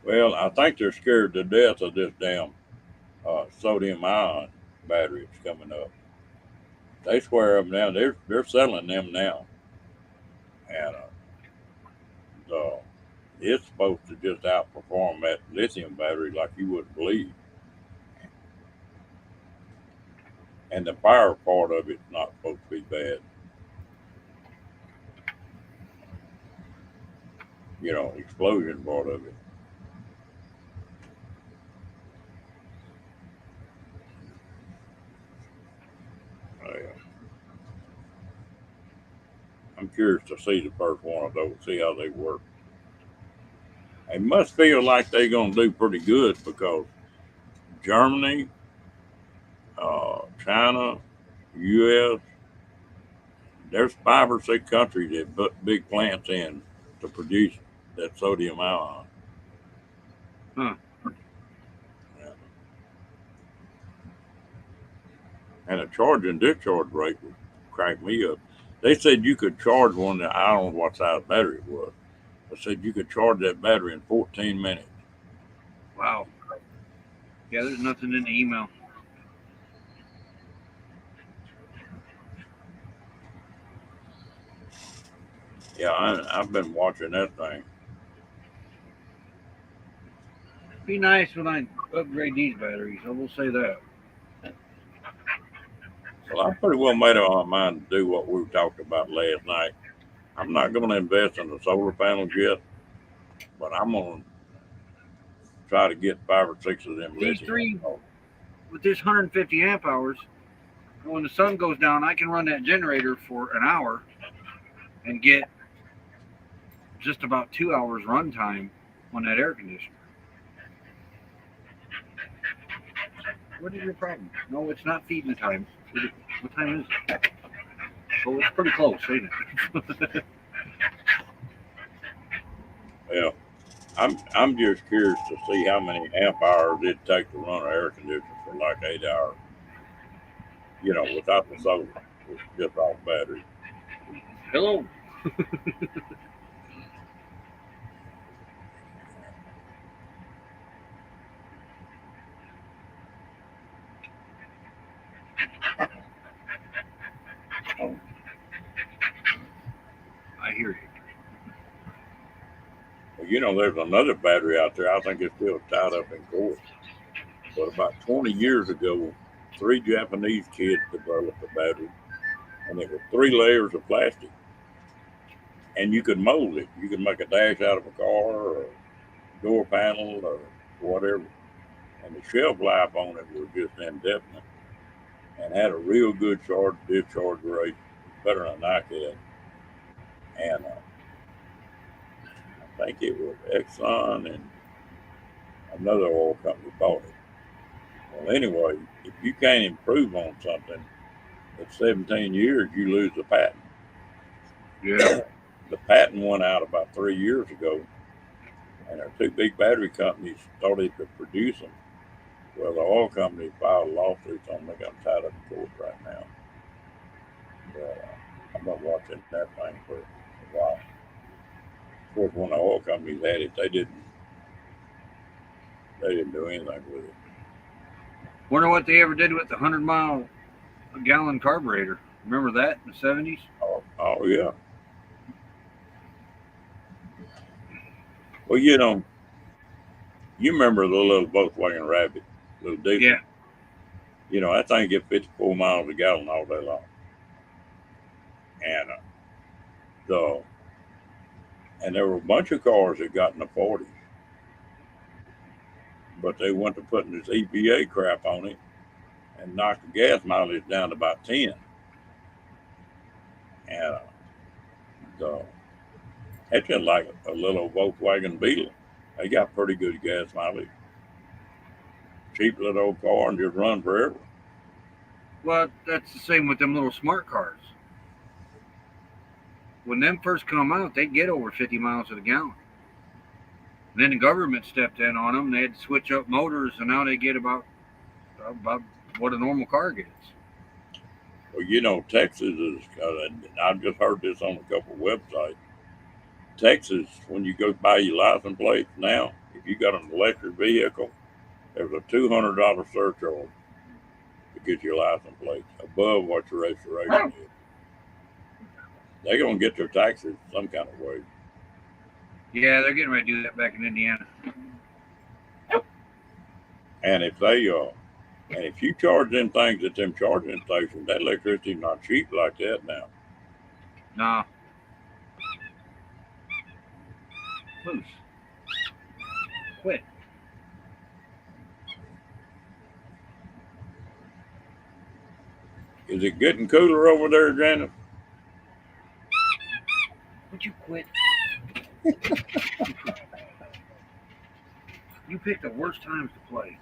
Well, I think they're scared to death of this damn sodium ion battery that's coming up. They swear them now. They're selling them now, and it's supposed to just outperform that lithium battery like you wouldn't believe. And the power part of it's not supposed to be bad. You know, explosion part of it. I'm curious to see the first one of those, see how they work. They must feel like they're going to do pretty good because Germany, China, U.S., there's 5 or 6 countries that put big plants in to produce that sodium ion. Huh. Yeah. And the charge and discharge rate would crack me up. They said you could charge one that I don't know what size battery it was. They said you could charge that battery in 14 minutes. Wow. Yeah, there's nothing in the email. Yeah, I've been watching that thing. It'd be nice when I upgrade these batteries. I will say that. Well, I pretty well made up my mind to do what we talked about last night. I'm not going to invest in the solar panels yet, but I'm going to try to get 5 or 6 of them. These lithium. 3, with this 150 amp hours, when the sun goes down, I can run that generator for an hour and get just about 2 hours runtime on that air conditioner. What is your problem? No, it's not feeding time. What time is it? Well, it's pretty close, ain't it? Yeah, I'm just curious to see how many amp hours it take to run an air conditioner for like 8 hours. You know, without the solar, it's just off battery. Hello. I hear you. Well, you know, there's another battery out there. I think it's still tied up in court. But about 20 years ago, 3 Japanese kids developed a battery, and it was 3 layers of plastic. And you could mold it. You could make a dash out of a car or a door panel or whatever. And the shelf life on it was just indefinite and had a real good charge discharge rate, better than I could. And I think it was Exxon and another oil company bought it. Well, anyway, if you can't improve on something, at 17 years, you lose the patent. Yeah. the patent went out about 3 years ago, and our two big battery companies started to produce them. Well, the oil company filed lawsuits on them. They got them tied up in court right now. But I've been watching that thing for a while. Of course, when the oil companies had it, they didn't do anything with it. Wonder what they ever did with the 100-mile gallon carburetor. Remember that in the 70s? Oh yeah. Well, you remember the little Volkswagen Rabbit, little diesel. Yeah. That thing get 54 miles a gallon all day long, and the and there were a bunch of cars that got in the 40s, but they went to putting this EPA crap on it and knocked the gas mileage down to about 10. And the it's just like a little Volkswagen Beetle. They got pretty good gas mileage. Cheap little old car and just run forever. Well, that's the same with them little smart cars. When them first come out, they'd get over 50 miles to the gallon. And then the government stepped in on them. They had to switch up motors, and now they get about what a normal car gets. Well, Texas is. I've just heard this on a couple of websites. Texas, when you go buy your license plate now, if you got an electric vehicle, there's a $200 surcharge to get your license plate above what your registration is. They're gonna get their taxes some kind of way. Yeah, they're getting ready to do that back in Indiana. And if you charge them things at them charging stations, that electricity's not cheap like that now. Nah. Moose. Quit. Is it getting cooler over there, Janet? Would you quit? You picked the worst times to play.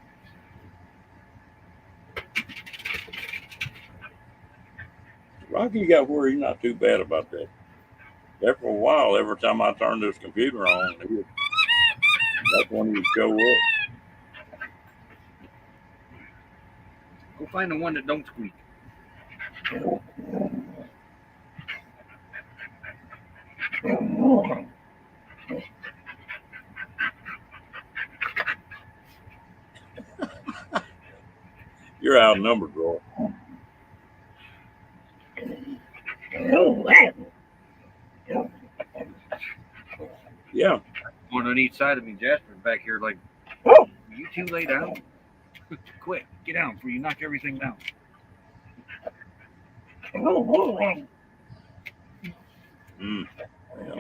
Rocky got where he's not too bad about that. There for a while, every time I turned this computer on, that's when he would show up. Go find the one that don't squeak. You're outnumbered, Roy. Yeah. One on each side of me. Jasper's back here like, you two lay down? Quit. Get down before you knock everything down.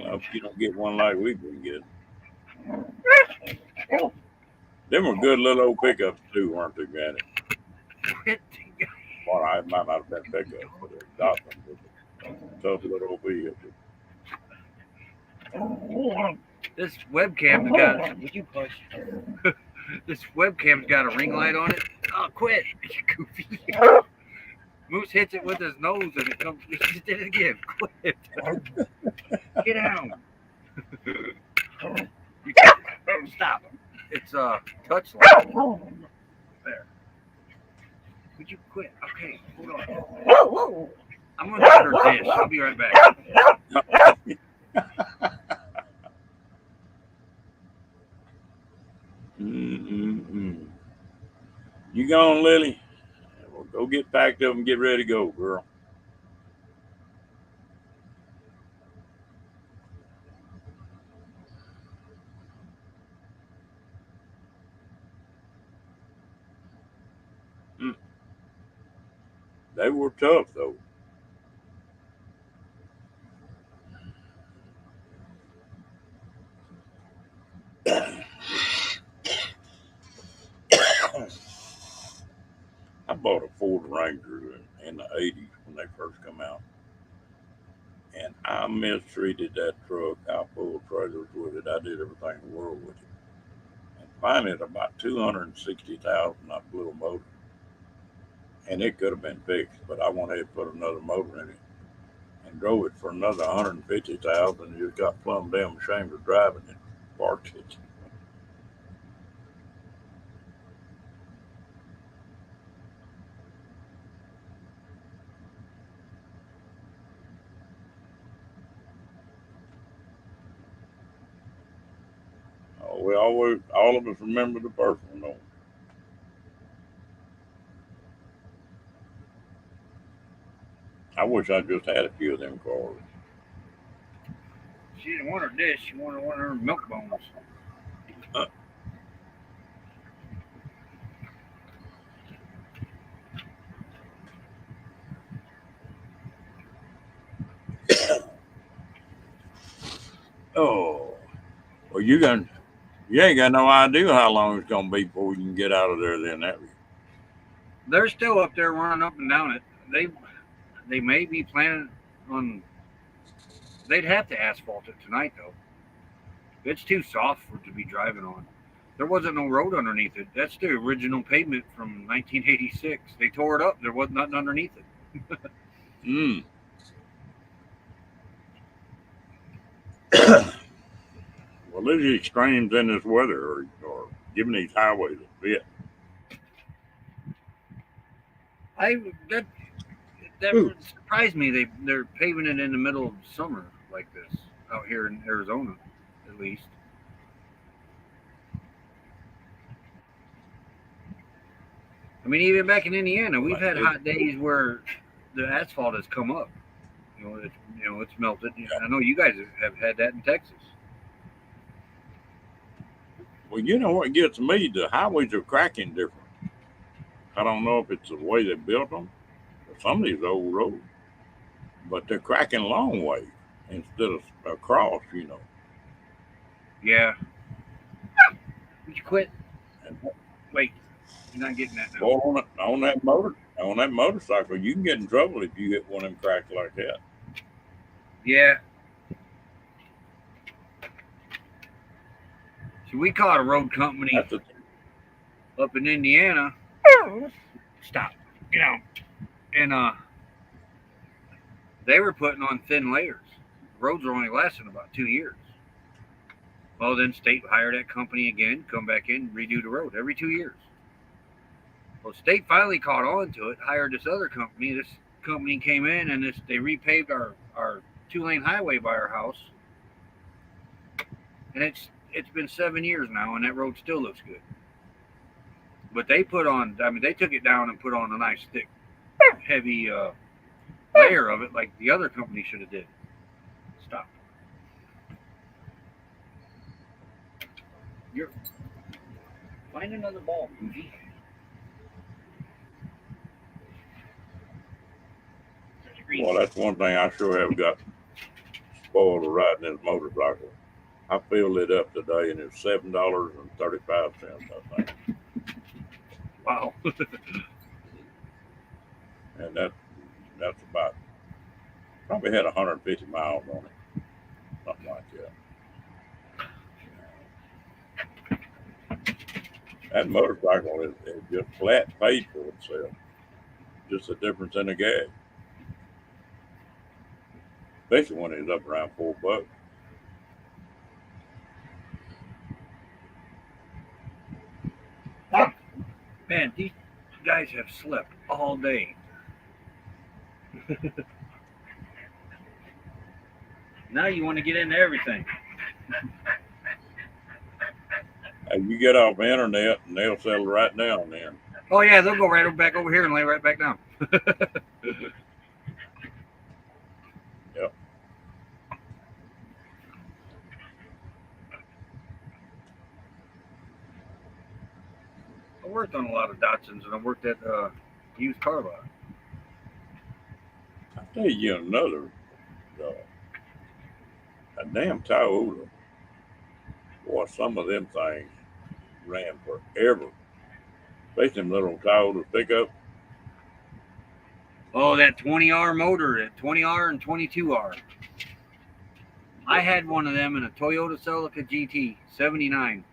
If you don't get one like we can get. Them were good little old pickups too, weren't they, Granny? Quit. Well, I might not have been pickups, but they're Dodson was a tough little old vehicle. This webcam's got. Would you push? This webcam's got a ring light on it. Oh, quit! You goofy. Moose hits it with his nose and it comes. He just did it again. Quit. Get down. Stop. It's a touch light. There. Would you quit? Okay, hold on. I'm gonna get her dish. I'll be right back. You gone, Lily? Well, go get packed up and get ready to go, girl. They were tough, though. I bought a Ford Ranger in the 80s when they first come out. And I mistreated that truck. I pulled trailers with it. I did everything in the world with it. And finally, at about 260,000, I blew a motor. And it could have been fixed, but I wanted to put another motor in it. And and drove it for another 150,000. And just got plumb damn ashamed of driving it. Parked it. Oh, we always, all of us remember the first one, though. I wish I just had a few of them cars. She didn't want her dish. She wanted one of her milk bones. Oh, well, you ain't got no idea how long it's gonna be before you can get out of there. Then that. They're still up there running up and down it. They may be planning on. They'd have to asphalt it tonight though. It's too soft for it to be driving on. There wasn't no road underneath it. That's the original pavement from 1986. They tore it up. There was nothing underneath it. Mm. Well, there's extremes in this weather, or giving these highways a bit. That would surprise me. They're paving it in the middle of summer like this out here in Arizona, at least. I mean, even back in Indiana, we've had hot days where the asphalt has come up. It's melted. I know you guys have had that in Texas. Well, you know what gets me? The highways are cracking different. I don't know if it's the way they built them or some of these old roads, but they're cracking long way instead of across. Yeah. Would you quit? And Wait, you're not getting that now. boy, on that motorcycle, you can get in trouble if you hit one of them cracks like that. Yeah. So we caught a road company up in Indiana. Stop. And they were putting on thin layers. Roads were only lasting about 2 years. Well, then state hired that company again, come back in, redo the road every 2 years. Well, state finally caught on to it, hired this other company. This company came in and they repaved our 2-lane highway by our house. And it's been 7 years now, and that road still looks good. But they took it down and put on a nice thick, heavy layer of it like the other company should have did. Stop. Find another ball, Bougie. Well, that's one thing I sure have got spoiled of riding this motorcycle. I filled it up today, and it's $7.35. I think. Wow. And that's about probably had 150 miles on it, something like that. That motorcycle is just flat paid for itself. Just a difference in the gas, especially when it's up around $4. Man, these guys have slept all day. Now you want to get into everything. You get off the internet and they'll settle right down then. Oh yeah, they'll go right back over here and lay right back down. Yep. I worked on a lot of Datsuns, and I worked at used car lot. I'll tell you another. A damn Toyota. Boy, some of them things ran forever. Especially them little Toyota pickup. Oh, that 20R motor, that 20R and 22R. I had one of them in a Toyota Celica GT 79.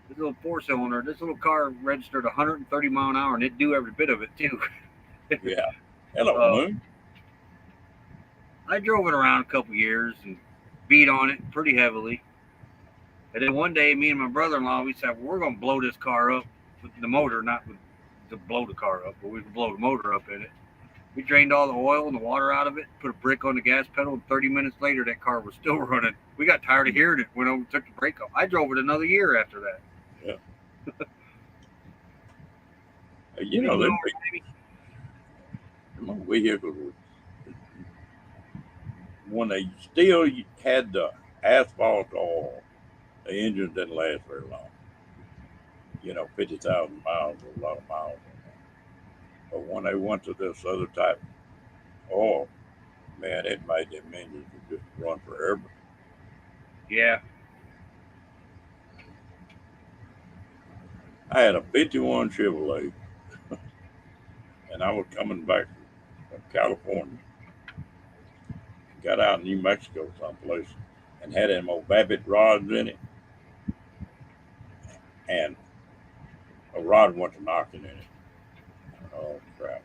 This little 4-cylinder, this little car registered 130 mile an hour, and it'd do every bit of it too. Yeah. Hello, Moon. I drove it around a couple years and beat on it pretty heavily. And then one day, me and my brother-in-law, we said, well, we're going to blow this car up with the motor, not with, to blow the car up, but we could blow the motor up in it. We drained all the oil and the water out of it, put a brick on the gas pedal, and 30 minutes later, that car was still running. We got tired of hearing it, went over and took the brake off. I drove it another year after that. Yeah. You know, them vehicles, when they still had the asphalt oil, the engines didn't last very long. 50,000 miles is a lot of miles. But when they went to this other type of oil, man, it made them engines just run forever. Yeah. I had a 51 Chevrolet, and I was coming back from California. Got out in New Mexico someplace and had them old Babbitt rods in it. And a rod went to knocking in it. Oh, crap.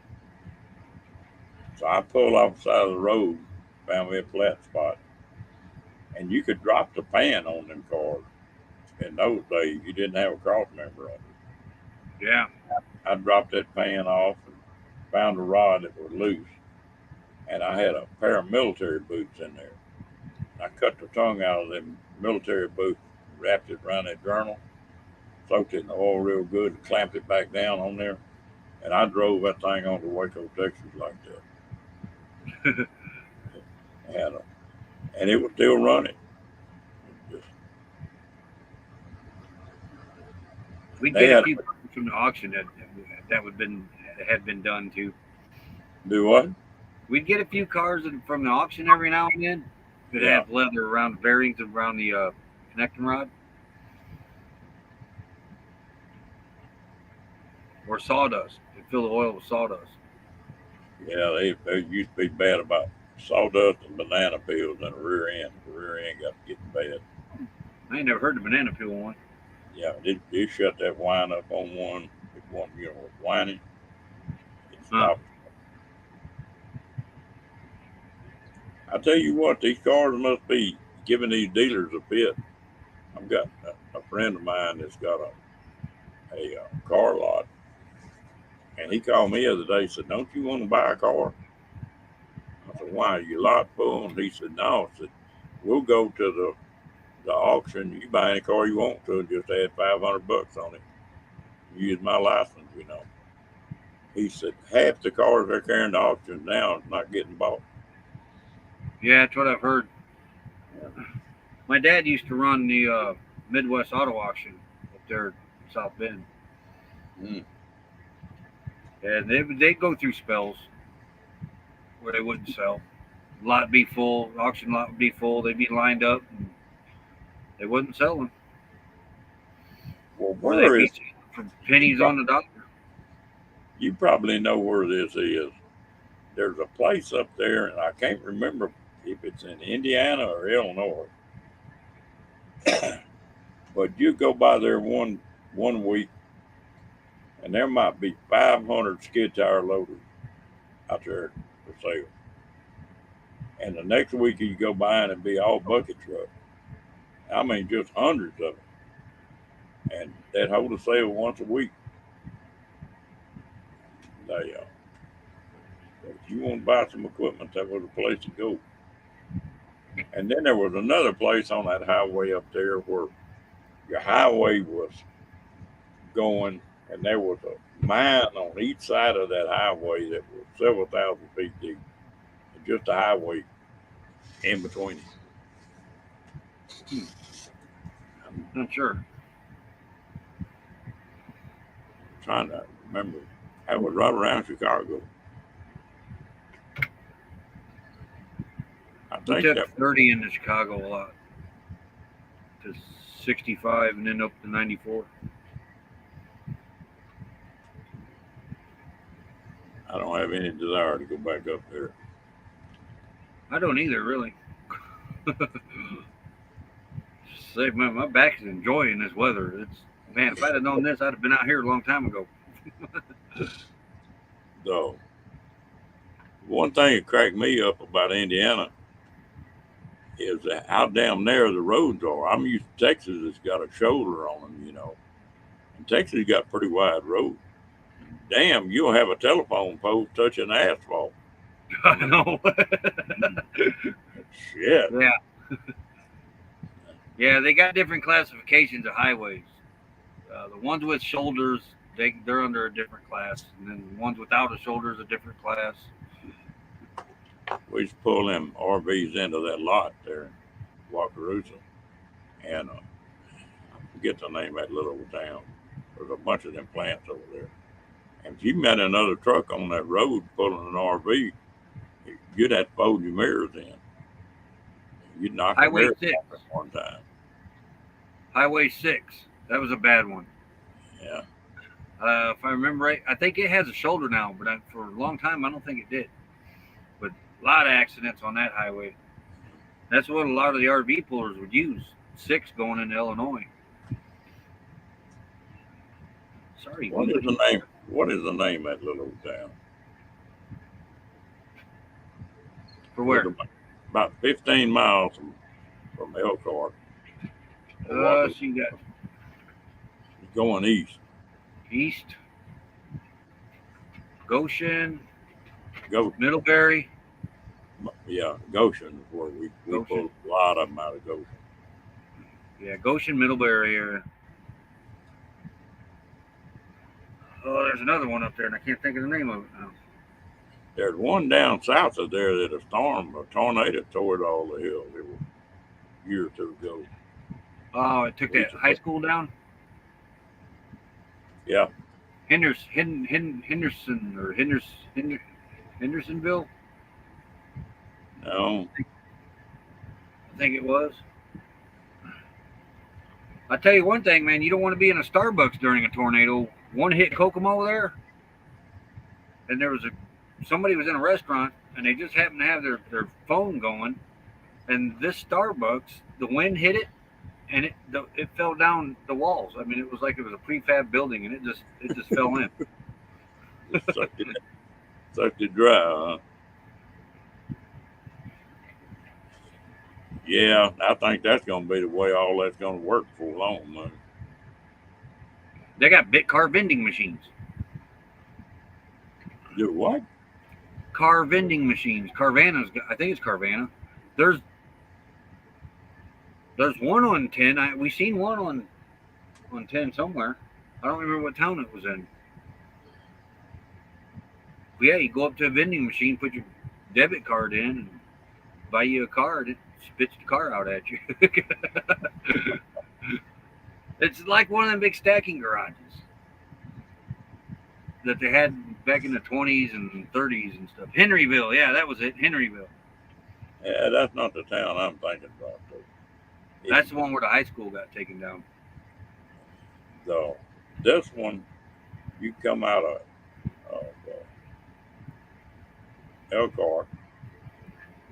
So I pulled off the side of the road, found me a flat spot. And you could drop the pan on them cars. In those days, you didn't have a cross member on it. Yeah. I dropped that pan off and found a rod that was loose. And I had a pair of military boots in there. I cut the tongue out of them military boots, wrapped it around that journal, soaked it in the oil real good, and clamped it back down on there. And I drove that thing on to Waco, Texas like that. And it was still running. We'd get a few from the auction that had been done too. Do what? We'd get a few cars from the auction every now and then that have leather around the bearings around the connecting rod. Or sawdust. They fill the oil with sawdust. Yeah, they used to be bad about sawdust and banana peels in the rear end. The rear end got getting bad. I ain't never heard the banana peel one. Yeah, they shut that wine up on one. If one, was whining, it stopped. I tell you what, these cars must be giving these dealers a bit. I've got a friend of mine that's got a car lot, and he called me the other day and said, "Don't you want to buy a car?" I said, "Why? Are your lot full?" And he said, "No." I said, "We'll go to the auction. You buy any car you want to, and just add $500 on it. Use my license, He said, half the cars they're carrying to auction now is not getting bought. Yeah, that's what I've heard. My dad used to run the Midwest Auto Auction up there in South Bend. And they'd go through spells where they wouldn't sell. Lot be full, auction lot would be full, they'd be lined up, and they wouldn't sell them. Well, where is for pennies on the dollar? You probably know where this is. There's a place up there, and I can't remember if it's in Indiana or Illinois. But you go by there one week, and there might be 500 skid tire loaders out there for sale. And the next week you go by and it'd be all bucket trucks. I mean, just hundreds of them. And they'd hold a sale once a week. If you want to buy some equipment, that was a place to go. And then there was another place on that highway up there where your highway was going, and there was a mine on each side of that highway that was several thousand feet deep. And just a highway in between it. I'm not sure. I'm trying to remember. That was right around Chicago. I think we took 30 into Chicago a lot. To 65 and then up to 94. I don't have any desire to go back up there. I don't either, really. Say, man, my back is enjoying this weather. Man, if I'd have known this, I'd have been out here a long time ago. So, One thing that cracked me up about Indiana is how damn narrow the roads are. I'm used to Texas that's got a shoulder on them, you know. And Texas got pretty wide roads. Damn, you'll have a telephone pole touching asphalt. I know. Shit. Yeah. Yeah, they got different classifications of highways. The ones with shoulders, they're under a different class, and then the ones without a shoulder is a different class. We used to pull them RVs into that lot there in Wakarusa. And I forget the name of that little old town. There's a bunch of them plants over there. And if you met another truck on that road pulling an RV, you'd have to fold your mirrors in. You'd knock the Highway mirrors 6. off at one time. Highway 6. That was a bad one. Yeah. If I remember right, I think it has a shoulder now, but for a long time, I don't think it did. But a lot of accidents on that highway. That's what a lot of the RV pullers would use. 6 going into Illinois. Sorry. What is the name? What is the name of that little old town? For where? About 15 miles from Elkhart. So you got going east. East. Goshen. Middlebury. Yeah, Goshen is where we pulled a lot of them out of Goshen. Yeah, Goshen, Middlebury area. Oh, there's another one up there, and I can't think of the name of it now. There's one down south of there that a tornado tore it all the hill. It was a year or two ago. Oh, it took that high school down? Yeah. Hendersonville? No. I think it was. I'll tell you one thing, man. You don't want to be in a Starbucks during a tornado. One hit Kokomo there, and there was somebody was in a restaurant, and they just happened to have their phone going, and this Starbucks, the wind hit it, and it fell down the walls. I mean, it was like it was a prefab building, and it just fell in. Sucked it dry, huh? Yeah, I think that's going to be the way all that's going to work for long, man. They got car vending machines. Do what? Car vending machines. Carvana's. I think it's Carvana. There's one on 10. We seen one on 10 somewhere. I don't remember what town it was in. But yeah, you go up to a vending machine, put your debit card in, and buy you a card. It spits the car out at you. It's like one of them big stacking garages that they had back in the 20s and 30s and stuff. Henryville, yeah, that was it. Henryville. Yeah, that's not the town I'm thinking about, though. That's the one where the high school got taken down. So, this one, you come out of Elkhart,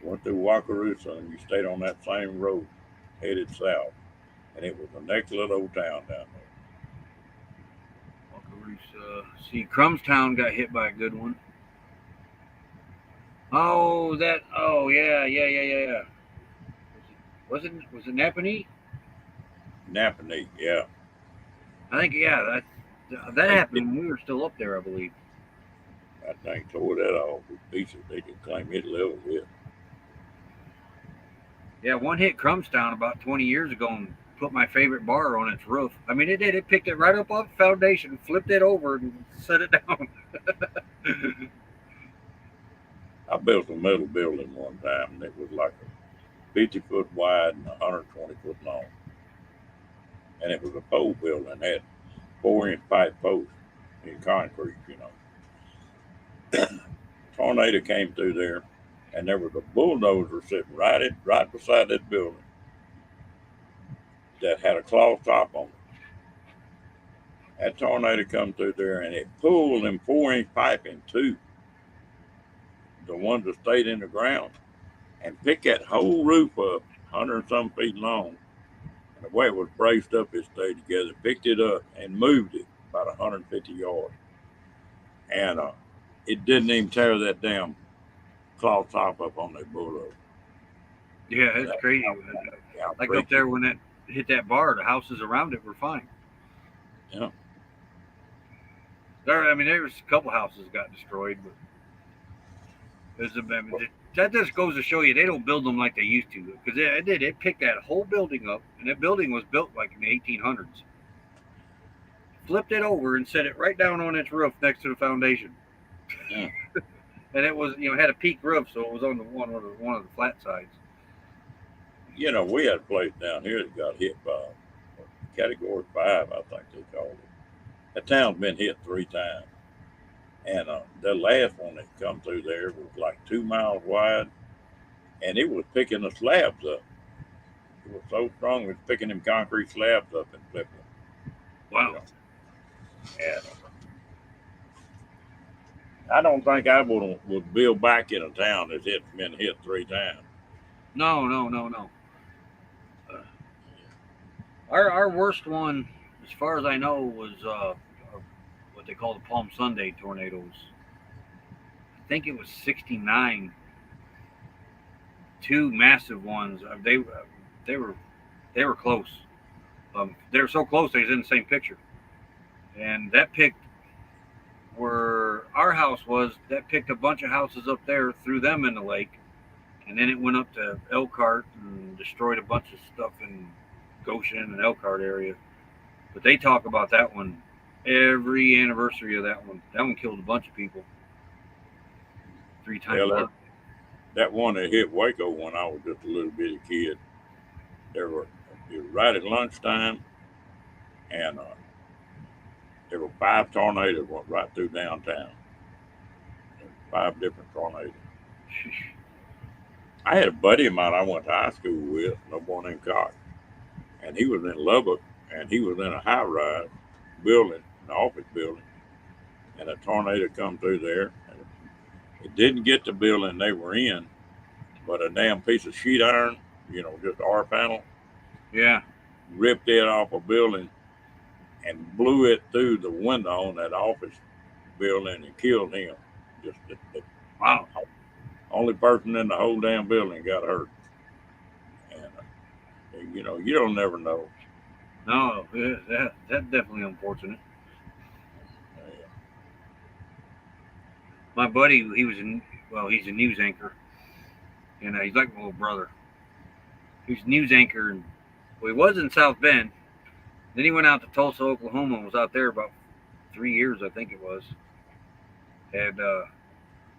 went through Wakarusa, and you stayed on that same road, headed south. And it was the next little old town down there. Wakarusa. See, Crumstown got hit by a good one. Oh, yeah. Was it Napanee? Napanee, yeah. I think, yeah, that happened when we were still up there, I believe. That thing tore that off with pieces. They could claim it leveled with. Yeah, one hit Crumstown about 20 years ago and put my favorite bar on its roof. I mean, it did. It picked it right up off the foundation, flipped it over, and set it down. I built a metal building one time, and it was like a 50 foot wide and 120 foot long. And it was a pole building. It had 4-inch pipe posts in concrete, you know. Tornado came through there, and there was a bulldozer sitting right beside that building that had a cloth top on it. That tornado come through there, and it pulled them 4-inch pipe in two, the ones that stayed in the ground, and picked that whole roof up 100 and some feet long. And the way it was braced up, it stayed together, picked it up and moved it about 150 yards. And it didn't even tear that damn cloth top up on their bulldog. Yeah, And it's that's crazy. how Like up freaky. there when that hit that bar, the houses around it were fine. Yeah. I mean, there was a couple houses got destroyed, but that just goes to show you they don't build them like they used to. Because it did. It picked that whole building up, and that building was built like in the 1800s. Flipped it over and set it right down on its roof next to the foundation. Yeah. And it was, had a peak roof, so it was on the one of the flat sides. We had a place down here that got hit by Category 5, I think they called it. That town's been hit 3 times. And the last one that come through there was like 2 miles wide, and it was picking the slabs up. It was so strong, it was picking them concrete slabs up and flipping them. You Wow. know. And I don't think I would build back in a town that's been hit 3 times. No, no, no, no. Our worst one, as far as I know, was what they call the Palm Sunday tornadoes. I think it was '69. Two massive ones. They were they were close. They were so close they was in the same picture. And that picked where our house was. That picked a bunch of houses up there, threw them in the lake, and then it went up to Elkhart and destroyed a bunch of stuff in Goshen and Elkhart area. But they talk about that one every anniversary of that one. That one killed a bunch of people. 3 times. Well, that one that hit Waco when I was just a little bitty kid, it was right at lunchtime, and there were 5 tornadoes went right through downtown. 5 different tornadoes. I had a buddy of mine I went to high school with, no boy named Cox, and he was in Lubbock, and he was in a high-rise building, an office building, and a tornado come through there, and it didn't get the building they were in, but a damn piece of sheet iron, just R panel, Yeah. ripped it off a building and blew it through the window on that office building and killed him. Just the Wow. only person in the whole damn building got hurt. And you don't never know. No, that's definitely unfortunate. My buddy, he's a news anchor, and he's like my little brother. He's a news anchor, and he was in South Bend. Then he went out to Tulsa, Oklahoma, and was out there about 3 years, I think it was. And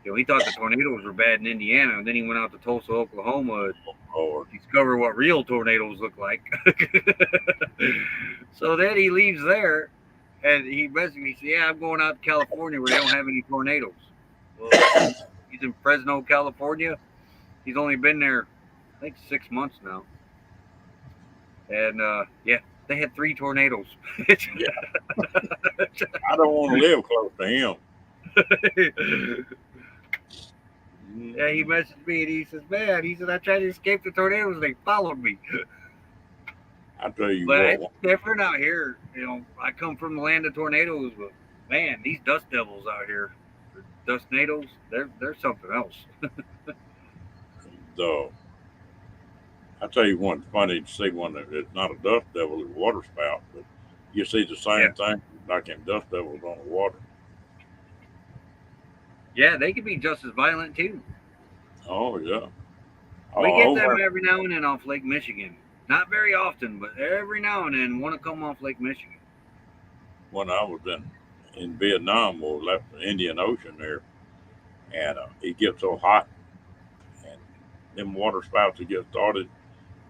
he thought the tornadoes were bad in Indiana, and then he went out to Tulsa, Oklahoma, Or to discover what real tornadoes look like. So then he leaves there, and he messaged me. He said, "Yeah, I'm going out to California where they don't have any tornadoes." Well, he's in Fresno, California. He's only been there, I think, 6 months now. And they had 3 tornadoes. yeah, I don't want to live close to him. Yeah, he messaged me and he says, "Man," he said, "I tried to escape the tornadoes and they followed me." I tell you But what, it's different out here. I come from the land of tornadoes, but man, these dust devils out here, dust nados, they're something else. the I tell you one, it's funny to see one that it's not a dust devil, it's a water spout, but you see the same thing like in dust devils on the water. Yeah, they can be just as violent too. Oh yeah. We get them Over every now and then off Lake Michigan. Not very often, but every now and then want to come off Lake Michigan. when I was in Vietnam or left the Indian Ocean there, and it gets so hot, and them water spouts that get started.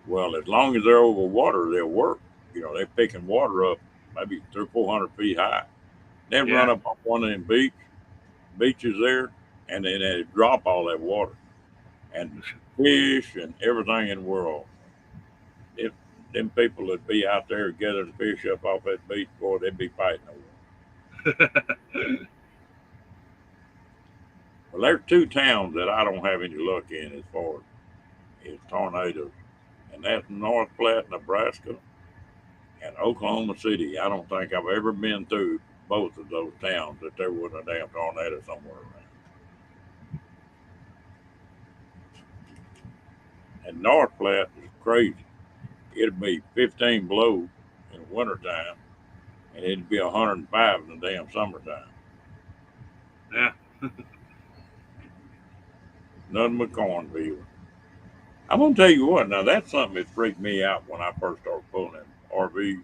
Well, as long as they're over water, they'll work. They're picking water up maybe 300 or 400 feet high. They run Yeah. up on one of them beaches there, and then they drop all that water and fish and everything in the world. If them people that be out there gathering fish up off that beach, boy, they'd be fighting over it. Well, there's 2 towns that I don't have any luck in as far as tornadoes, and that's North Platte, Nebraska, and Oklahoma City. I don't think I've ever been through both of those towns that there wasn't a damn tornado somewhere around. And North Platte is crazy. It'd be 15 below in the wintertime, and it'd be 105 in the damn summertime. Yeah. Nothing but cornfield. I'm gonna tell you what. Now that's something that freaked me out when I first started pulling in RV.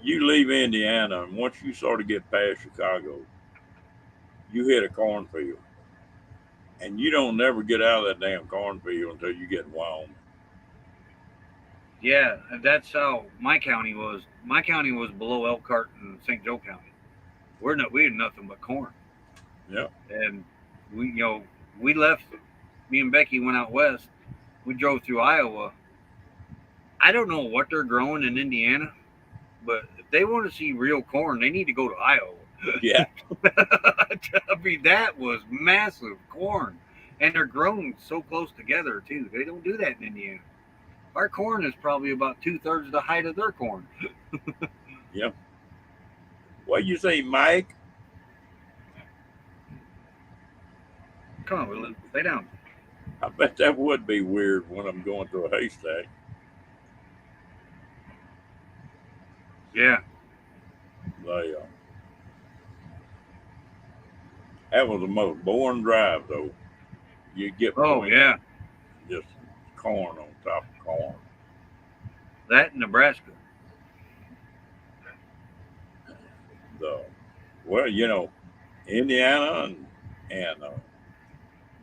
You leave Indiana, and once you sort of get past Chicago, you hit a cornfield, and you don't never get out of that damn cornfield until you get in Wyoming. Yeah, that's how my county was. My county was below Elkhart and St. Joe County. We had nothing but corn. Yeah, And we left. Me and Becky went out west. We drove through Iowa. I don't know what they're growing in Indiana, but if they want to see real corn, they need to go to Iowa. yeah, I mean, that was massive corn, and they're grown so close together too. They don't do that in Indiana. Our corn is probably about 2/3 the height of their corn. yeah. What you say, Mike? Come on, Will, lay down. I bet that would be weird when I'm going through a haystack. Yeah. They, that was the most boring drive, though. You get Oh yeah, just corn on top of corn. that in Nebraska. The well, Indiana and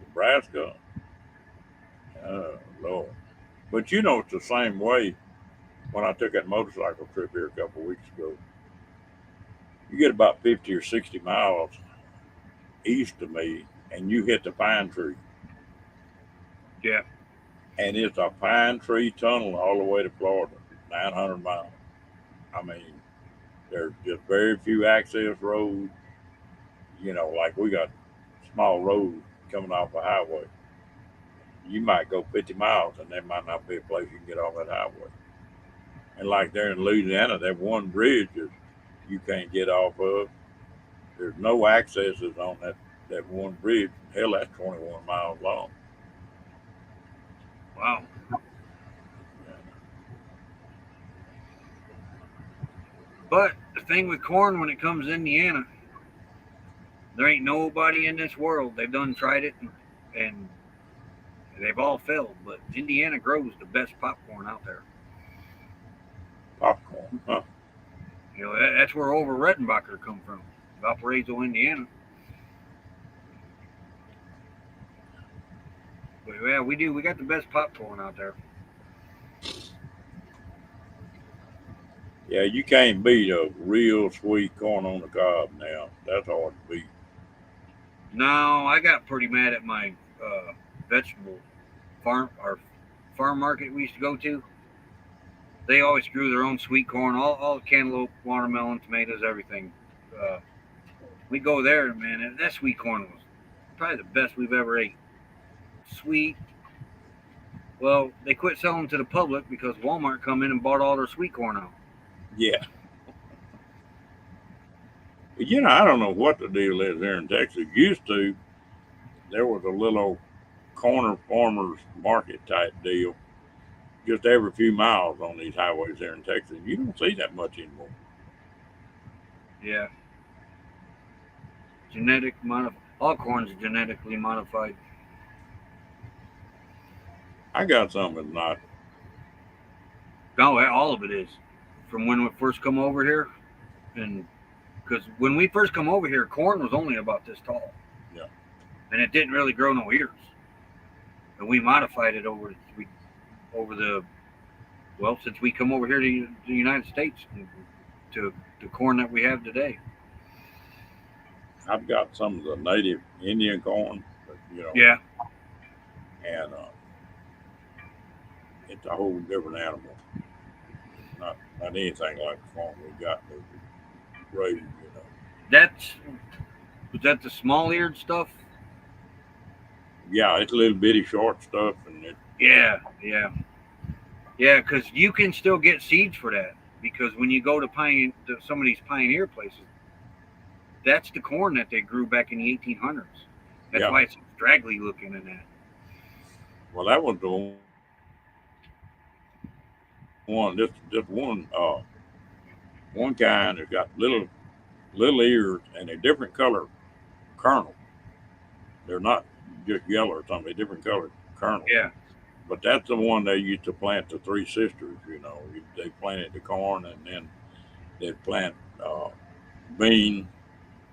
Nebraska. Lord, but it's the same way. When I took that motorcycle trip here a couple of weeks ago, you get about 50 or 60 miles east of me, and you hit the pine tree. Yeah. And it's a pine tree tunnel all the way to Florida, 900 miles. I mean, there's just very few access roads. Like we got small roads coming off a highway. You might go 50 miles, and there might not be a place you can get off that highway. And like there in Louisiana, that one bridge is you can't get off of. There's no accesses on that one bridge. Hell, that's 21 miles long. Wow. But the thing with corn when it comes to Indiana, there ain't nobody in this world. They've done tried it and they've all failed. But Indiana grows the best popcorn out there. Popcorn, huh? That's where Over Redenbacher come from, Valparaiso, Indiana. But yeah, we do. We got the best popcorn out there. Yeah, you can't beat a real sweet corn on the cob now. That's hard to beat. No, I got pretty mad at my vegetable farm market we used to go to. They always grew their own sweet corn, all cantaloupe, watermelon, tomatoes, everything. Uh, we go there, man. That sweet corn was probably the best we've ever ate. Sweet. Well, they quit selling to the public because Walmart come in and bought all their sweet corn out. Yeah. But, I don't know what the deal is here in Texas. Used to, there was a little corner farmers market type deal just every few miles on these highways here in Texas. You don't see that much anymore. Yeah. All corn's genetically modified. I got some that's not. No, all of it is. From when we first come over here, and because when we first come over here, corn was only about this tall. Yeah. And it didn't really grow no ears. And we modified it since we come over here to the United States to the corn that we have today. I've got some of the native Indian corn, Yeah. And it's a whole different animal. It's not anything like the corn we got raised. Was that the small-eared stuff? Yeah, it's a little bitty short stuff, and Yeah. Because you can still get seeds for that. Because when you go to some of these pioneer places, that's the corn that they grew back in the 1800s. That's why it's straggly looking in that. Well, that was the one. Just one kind that got little ears and a different color kernel. They're not just yellow or something. A different color kernel. Yeah. But that's the one they used to plant the Three Sisters. They planted the corn and then they'd plant bean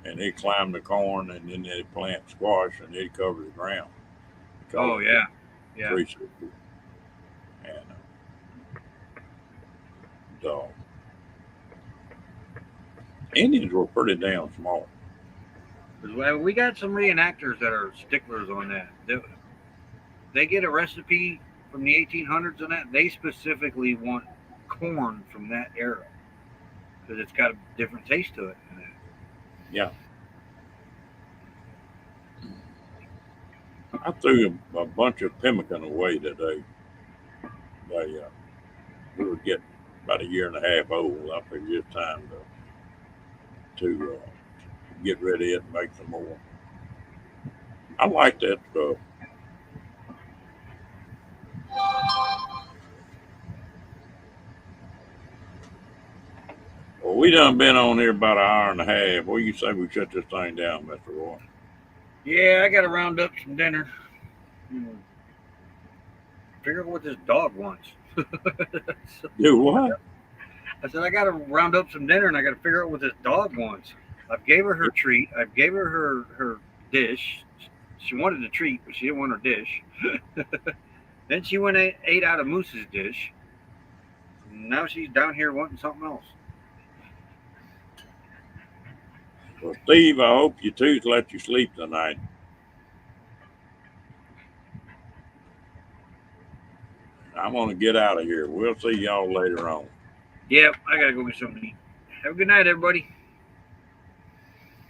and they climb the corn and then they'd plant squash and they'd cover the ground. Oh yeah. Yeah. Three Sisters. And the Indians were pretty damn small. Well, we got some reenactors that are sticklers on that. They get a recipe from the 1800s and that they specifically want corn from that era because it's got a different taste to it. Yeah. I threw a bunch of pemmican away today. We were getting about a year and a half old. I figured it's time to get rid of it and make some more. I like that stuff. Well, we done been on here about an hour and a half. What do you say we shut this thing down, Mr. Roy? Yeah, I got to round up some dinner. Figure out what this dog wants. Do what? I said I got to round up some dinner and I got to figure out what this dog wants. I've gave her her treat. I've gave her her dish. She wanted the treat, but she didn't want her dish. Then she went and ate out of Moose's dish. Now she's down here wanting something else. Well, Steve, I hope your tooth let you sleep tonight. I'm going to get out of here. We'll see y'all later on. Yep, I got to go get something to eat. Have a good night, everybody.